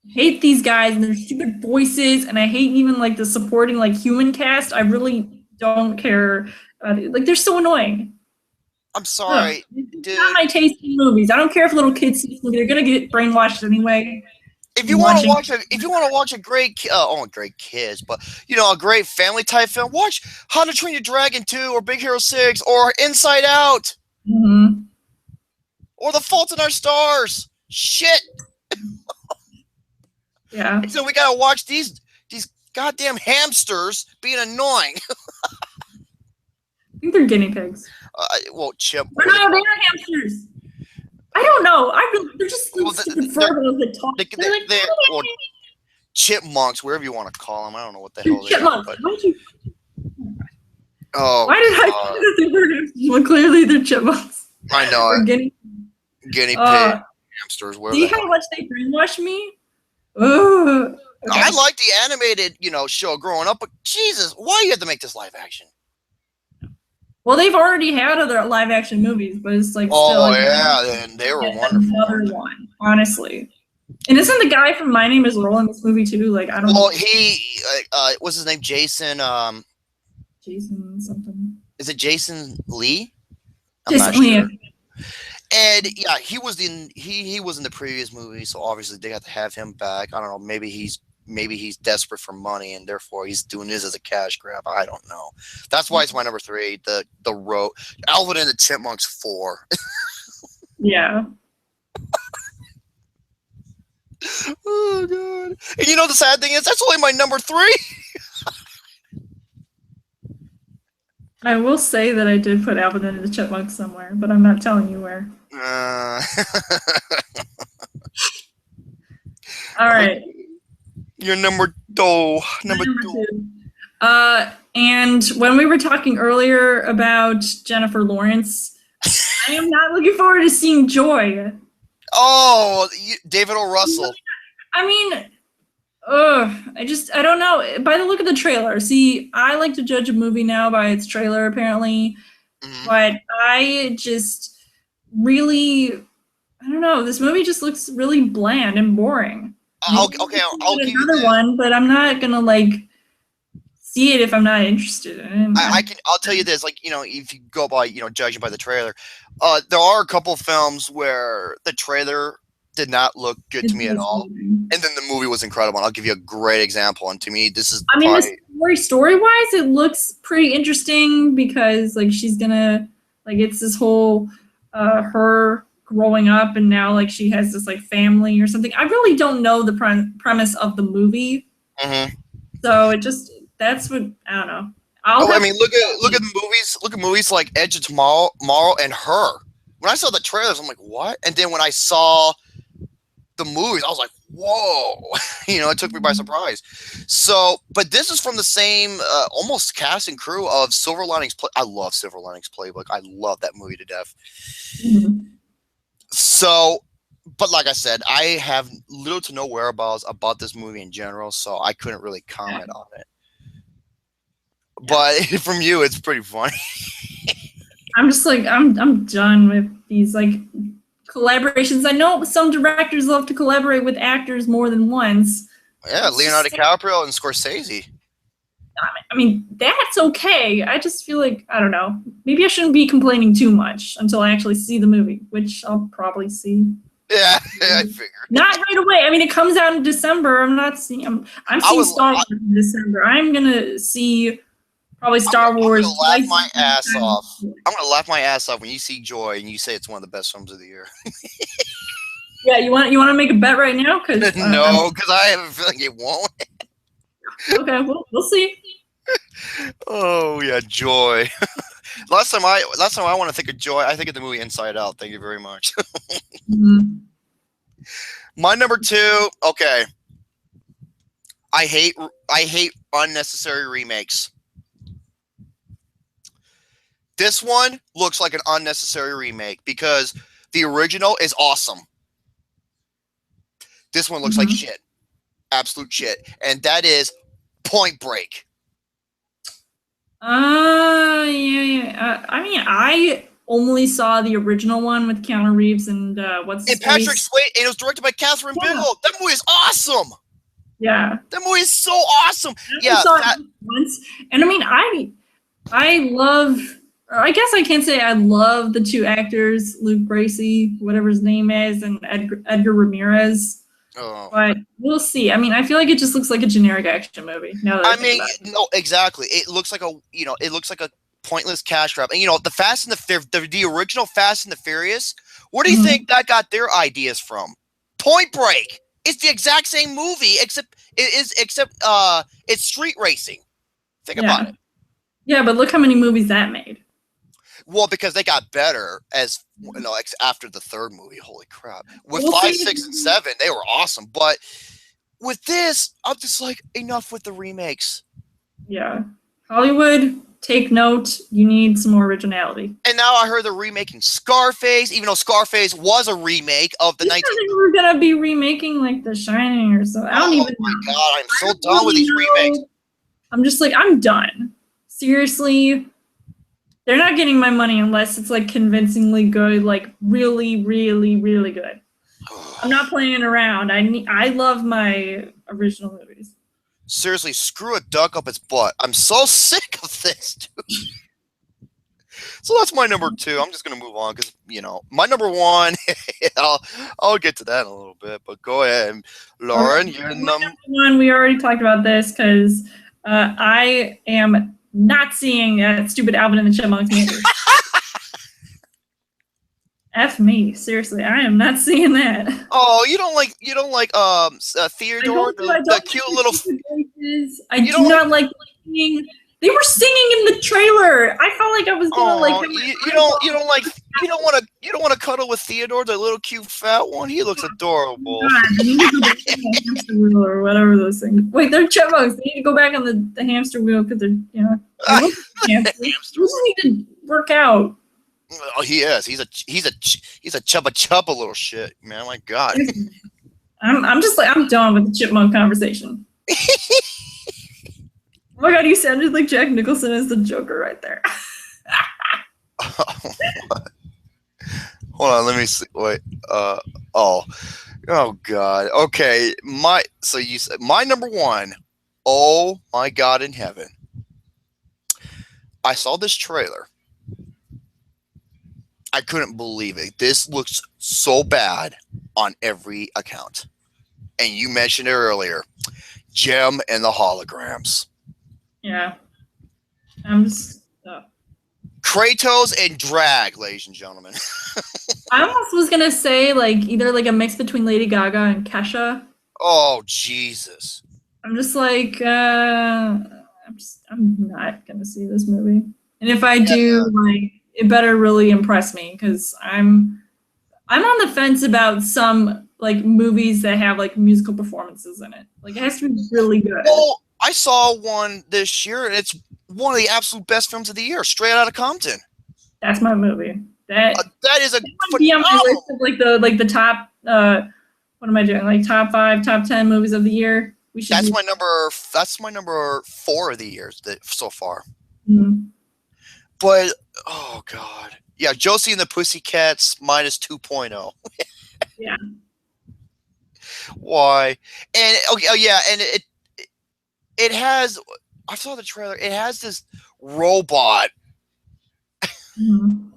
I hate these guys and their stupid voices, and I hate even like the supporting like human cast. I really don't care. Like, they're so annoying. I'm sorry. It's not my taste in movies. I don't care if little kids see this movie. They're going to get brainwashed anyway. If you want to watch a great, great kids, but a great family type film, watch How to Train Your Dragon 2 or Big Hero 6 or Inside Out or The Fault in Our Stars. Shit. Yeah. So we gotta watch these goddamn hamsters being annoying. I think they're guinea pigs. Chip. No, they're hamsters. I don't know. They're just stupid furballs that talk. They're chipmunks, wherever you want to call them. I don't know what the hell they are. But... Why did I think that they were hamsters? Well, clearly they're chipmunks. I know. Guinea pig hamsters. See how much they brainwashed me? Okay. I like the animated, show growing up, but Jesus, why do you have to make this live action? Well, they've already had other live action movies, but it's like and they were wonderful. Another one, honestly. And isn't the guy from My Name Is Earl in this movie too? Like I don't know. Well, he what's his name? Jason. Jason something. Is it Jason Lee? I'm Jason Lee. Sure. And yeah, he was in the previous movie, so obviously they got to have him back. I don't know. Maybe he's desperate for money and therefore he's doing this as a cash grab. I don't know. That's why it's my number 3. The Alvin and the Chipmunks 4. Yeah. Oh god. And the sad thing is that's only my number 3. I will say that I did put Alvin and the Chipmunks somewhere, but I'm not telling you where. All right. Your number 2. And when we were talking earlier about Jennifer Lawrence, I am not looking forward to seeing Joy. Oh, David O. Russell. I mean, I don't know. By the look of the trailer, see, I like to judge a movie now by its trailer, apparently. But I just really, I don't know. This movie just looks really bland and boring. I'll give you another one, but I'm not gonna see it if I'm not interested in it. I'll tell you this, if you go by judging by the trailer, there are a couple films where the trailer did not look good to me at all, and then the movie was incredible. And I'll give you a great example. And to me, this is story-wise, it looks pretty interesting because she's gonna it's this whole her growing up and now she has this family or something. I really don't know the premise of the movie. So that's what I don't know. Look at movies. Look at movies like Edge of Tomorrow and Her. When I saw the trailers, I'm like, what? And then when I saw the movies, I was like, whoa. It took me by surprise. So, but this is from the same almost cast and crew of Silver Linings Playbook. I love Silver Linings Playbook. I love that movie to death. So, but like I said, I have little to no whereabouts about this movie in general, so I couldn't really comment on it. But from you, it's pretty funny. I'm just I'm done with these collaborations. I know some directors love to collaborate with actors more than once. Yeah, Leonardo DiCaprio and Scorsese. I mean, that's okay. I just feel I don't know. Maybe I shouldn't be complaining too much until I actually see the movie, which I'll probably see. Yeah, I figured. Not right away. I mean, it comes out in December. I'm seeing Star Wars in December. I'm gonna see probably Star Wars. I'm gonna laugh my ass off. I'm gonna laugh my ass off when you see Joy and you say it's one of the best films of the year. Yeah, you want to make a bet right now? No, because I have a feeling it won't. Okay, we'll see. Oh yeah, Joy. Last time I want to think of Joy, I think of the movie Inside Out. Thank you very much. My number 2. Okay, I hate unnecessary remakes. This one looks like an unnecessary remake because the original is awesome. This one looks like shit, absolute shit, and that is Point Break. Yeah. I mean, I only saw the original one with Keanu Reeves and what's his Patrick face? Swayze, and it was directed by Catherine Bigelow. That movie is awesome. Yeah, that movie is so awesome. I saw it once, and I mean, I love. Or I guess I can't say I love the 2 actors, Luke Bracey, whatever his name is, and Edgar Ramirez. Oh. But we'll see. I mean, I feel like it just looks like a generic action movie. Now that I think about it. No, exactly. It looks like a pointless cash grab. And the original Fast and the Furious. Where do you think that got their ideas from? Point Break. It's the exact same movie, except it's street racing. Think about it. Yeah, but look how many movies that made. Well, because they got better after the third movie. Holy crap! With 5, 6, and 7, they were awesome. But with this, I'm just like, enough with the remakes. Yeah, Hollywood, take note. You need some more originality. And now I heard they're remaking Scarface, even though Scarface was a remake of the 19. They were gonna be remaking like The Shining or so. I don't even. Oh my god, I'm so done with these remakes. I'm just like, I'm done. Seriously. They're not getting my money unless it's like convincingly good, like really, really, really good. I'm not playing around. I love my original movies. Seriously, screw a duck up its butt. I'm so sick of this, dude. So that's my number 2. I'm just gonna move on because my number 1. I'll get to that in a little bit. But go ahead, Lauren. Your number 1. We already talked about this because I am not seeing that stupid Alvin and the Chipmunks movie. F me, seriously, I am not seeing that. Oh, you don't like Theodore, the cute little. I do not like singing. They were singing in the trailer. I felt like I was gonna you don't want to cuddle with Theodore, the little cute fat one. He looks adorable. Hamster wheel or whatever those things. Wait, they're chipmunks. They need to go back on the hamster wheel because they're hamsters. They just need to work out. Oh, he is. He's a chubba little shit, man. My God. I'm just like, I'm done with the chipmunk conversation. Oh my God, you sounded like Jack Nicholson as the Joker right there. Hold on, let me see. Wait. Oh God. Okay. So you said my number 1. Oh my God in heaven. I saw this trailer. I couldn't believe it. This looks so bad on every account. And you mentioned it earlier. Jem and the holograms. Yeah. I'm just Kratos and drag, ladies and gentlemen. I almost was gonna say like either like a mix between Lady Gaga and Kesha. Oh Jesus. I'm just like I'm not gonna see this movie. And if I do, like it better really impress me because I'm on the fence about some like movies that have like musical performances in it. Like it has to be really good. Well, I saw one this year, and it's one of the absolute best films of the year, Straight Outta Compton. That's my movie. That is a phenomenal. Be on my list of like the top. What am I doing? Like top 5, top 10 movies of the year. That's my number 4 of the year so far. Mm-hmm. But oh God, yeah, Josie and the Pussycats minus 2.0. Yeah. Why? And okay, oh yeah, and it has. I saw the trailer. It has this robot. Mm-hmm.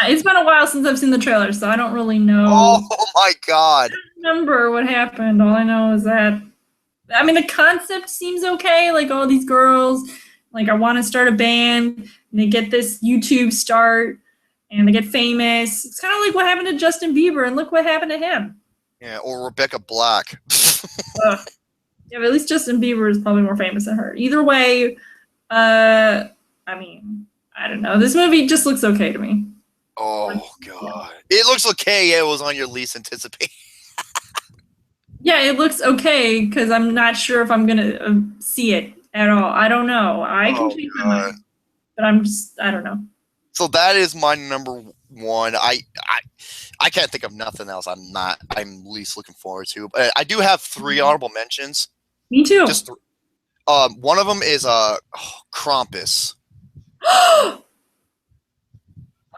It's been a while since I've seen the trailer, so I don't really know. Oh my God! I don't remember what happened. All I know is that, I mean, the concept seems okay. Like all these girls, like I want to start a band, and they get this YouTube start, and they get famous. It's kind of like what happened to Justin Bieber, and look what happened to him. Yeah, or Rebecca Black. Yeah, but at least Justin Bieber is probably more famous than her. Either way, I mean, I don't know. This movie just looks okay to me. Oh God, it looks okay. Yeah, it was on your least anticipated. Yeah, it looks okay because I'm not sure if I'm gonna see it at all. I don't know. I can change my mind, but I don't know. So that is my number 1. I can't think of nothing else. I'm least looking forward to. But I do have 3 honorable mentions. Me too. Just one of them is Krampus.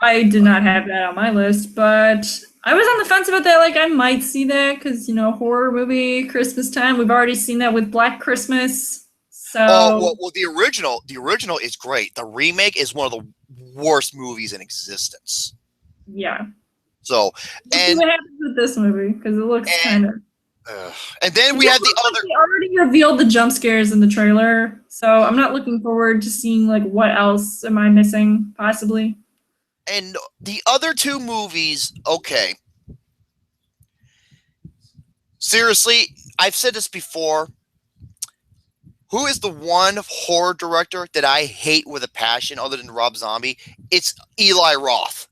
I did not have that on my list, but I was on the fence about that. Like, I might see that because, horror movie, Christmas time. We've already seen that with Black Christmas. So. Well, the original is great. The remake is one of the worst movies in existence. Yeah. So, and what happens with this movie? Because it looks kind of. And then we had the other. They already revealed the jump scares in the trailer, so I'm not looking forward to seeing like what else am I missing possibly. And the other two movies, okay. Seriously, I've said this before. Who is the one horror director that I hate with a passion other than Rob Zombie? It's Eli Roth.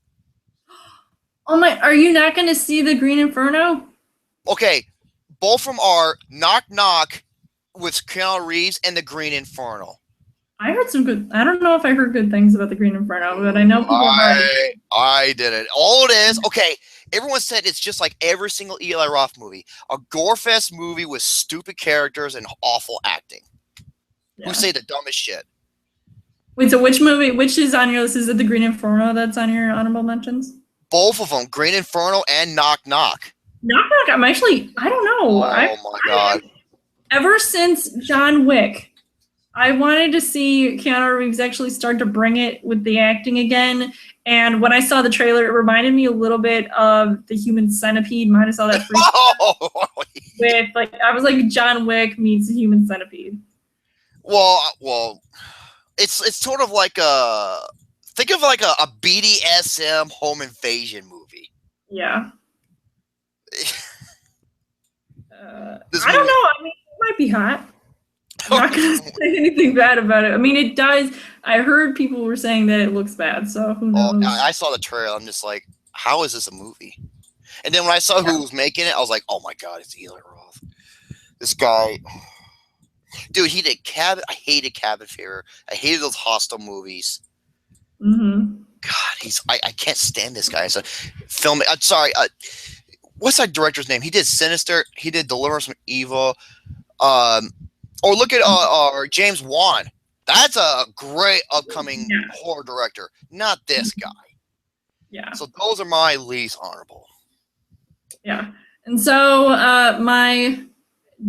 Oh my, are you not going to see the Green Inferno? Okay, both of them are Knock Knock with Keanu Reeves and the Green Inferno. I heard some good, I don't know if I heard good things about the Green Inferno, but I know people I did it. All it is, okay, everyone said it's just like every single Eli Roth movie. A gore-fest movie with stupid characters and awful acting. Yeah. Who say the dumbest shit. Wait, so which movie, which is on your list? Is it the Green Inferno that's on your honorable mentions? Both of them, Green Inferno and Knock Knock. Knock Knock, I'm actually, I don't know. Oh my God. Ever since John Wick, I wanted to see Keanu Reeves actually start to bring it with the acting again. And when I saw the trailer, it reminded me a little bit of the Human Centipede minus all that freak. With like, I was like, John Wick meets the Human Centipede. Well, it's sort of like think of like a BDSM home invasion movie. Yeah. I don't know. I mean, it might be hot. I'm not going to say anything bad about it. I mean, it does. I heard people were saying that it looks bad, so who knows? I saw the trailer. I'm just like, how is this a movie? And then when I saw who was making it, I was like, oh my God, it's Eli Roth. This guy, dude, he did Cabin. I hated Cabin Fever. I hated those Hostel movies. Mm-hmm. God, I can't stand this guy. So, film. I'm sorry. What's that director's name? He did Sinister. He did Deliverance from Evil. Or look at James Wan. That's a great upcoming horror director. Not this guy. Yeah. So those are my least honorable. Yeah. And so my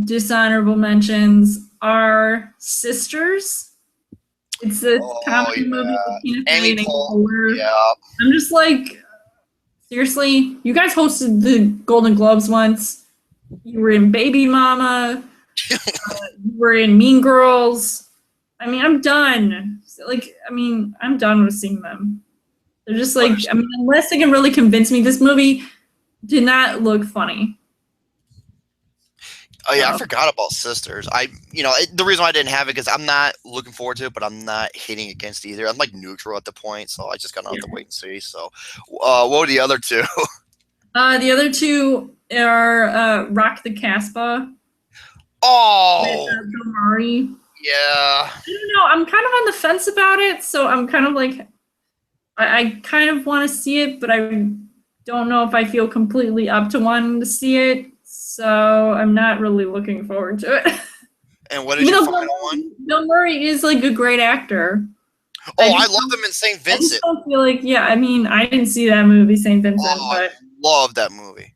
dishonorable mentions are Sisters. It's a comedy movie with Tina Fey and Cole. Yeah. I'm just like, seriously, you guys hosted the Golden Globes once. You were in Baby Mama. You were in Mean Girls. I mean, I'm done. I'm done with seeing them. They're just like, I mean, unless they can really convince me, this movie did not look funny. Oh yeah, I forgot about Sisters. The reason why I didn't have it because I'm not looking forward to it, but I'm not hitting against either. I'm like neutral at the point, so I just gotta have to wait and see. So, what were the other two? The other two are Rock the Casbah. Oh, with Bill Murray. Yeah. I don't know. I'm kind of on the fence about it, so I'm kind of like, I kind of want to see it, but I don't know if I feel completely up to wanting to see it. So I'm not really looking forward to it. And what is your final one? Bill Murray is like a great actor. Oh, I love him in St. Vincent. I just don't feel like, I mean, I didn't see that movie, St. Vincent, but I love that movie.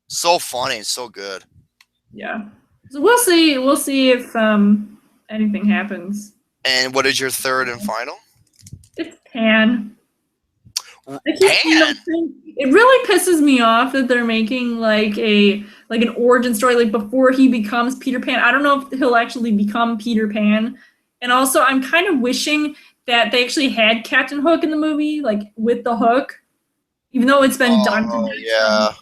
So funny and so good. Yeah. So we'll see. We'll see if anything happens. And what is your third and final? It's Pan. Pan? It really pisses me off that they're making like an origin story like before he becomes Peter Pan. I don't know if he'll actually become Peter Pan. And also I'm kind of wishing that they actually had Captain Hook in the movie, like with the hook, even though it's been done. Oh yeah.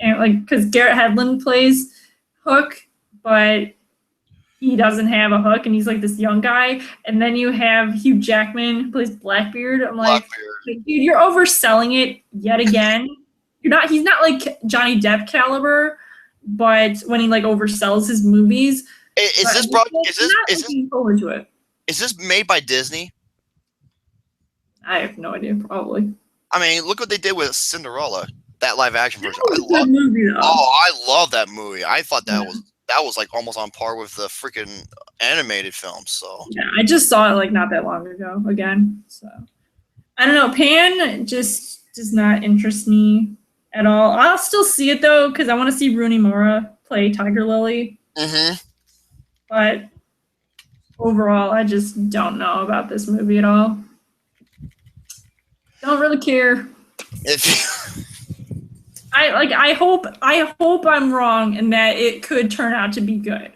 And like because Garrett Hedlund plays Hook, but he doesn't have a hook, and he's like this young guy. And then you have Hugh Jackman who plays Blackbeard. I'm like, dude, you're overselling it yet again. He's not like Johnny Depp caliber, but when he like oversells his movies. Is this made by Disney? I have no idea, probably. I mean, look what they did with Cinderella, that live action version. I love that movie. I thought that was like almost on par with the freaking animated film. So yeah, I just saw it like not that long ago again. So I don't know. Pan just does not interest me at all. I'll still see it though because I want to see Rooney Mara play Tiger Lily. Mm-hmm. But overall, I just don't know about this movie at all. Don't really care. like I hope I'm wrong and that it could turn out to be good.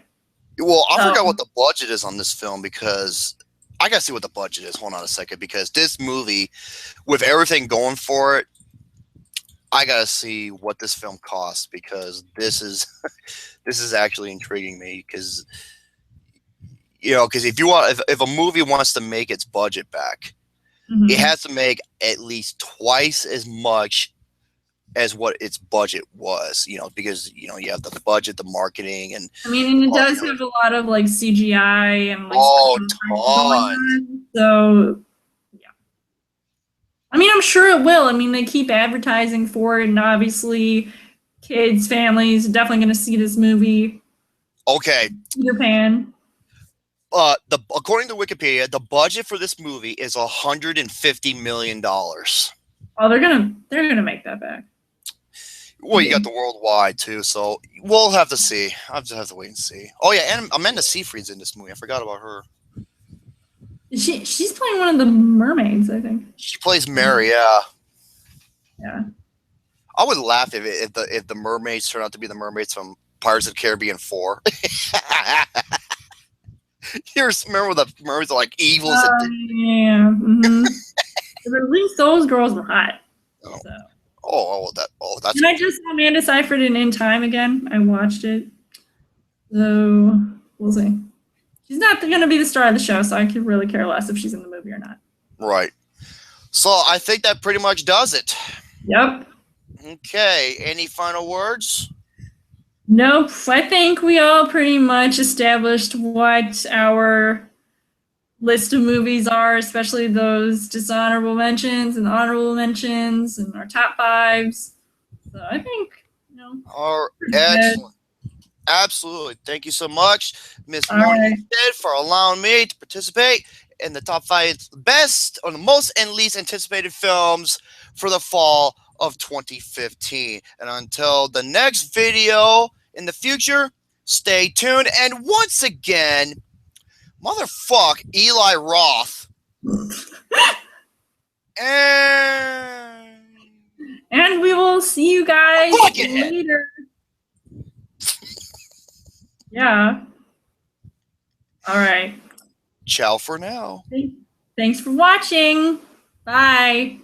Well, I forgot what the budget is on this film because I gotta see what the budget is. Hold on a second, because this movie, with everything going for it, I gotta see what this film costs because this is this is actually intriguing me because because if a movie wants to make its budget back, Mhm. it has to make at least twice as much as what its budget was, because you have the budget, the marketing, and I mean, and it does have a lot of like CGI and like oh, special effects going ton. on. So yeah, I mean, I'm sure it will. I mean, they keep advertising for it, and obviously, kids, families are definitely going to see this movie. Okay. Peter Pan. According to Wikipedia, the budget for this movie is $150 million. Oh, they're gonna make that back. Well, you got the worldwide too, so we'll have to see. I'll just have to wait and see. Oh yeah, and Amanda Seyfried's in this movie. I forgot about her. She's playing one of the mermaids, I think. She plays Mary. Yeah. Yeah. I would laugh if the mermaids turn out to be the mermaids from Pirates of the Caribbean 4. You remember the mermaids are like evil? Yeah. Mm-hmm. But at least those girls were hot. Oh. So. That's. And I just saw Amanda Seyfried in Time again. I watched it. So we'll see. She's not going to be the star of the show, so I could really care less if she's in the movie or not. Right. So I think that pretty much does it. Yep. Okay. Any final words? Nope. I think we all pretty much established what our list of movies are, especially those dishonorable mentions and honorable mentions and our top fives. So I think, excellent. Absolutely. Thank you so much, Miss Lauren, for allowing me to participate in the top 5 best or the most and least anticipated films for the fall of 2015. And until the next video in the future, stay tuned. And once again, motherfuck Eli Roth. And we will see you guys later. Yeah. All right. Ciao for now. Thanks for watching. Bye.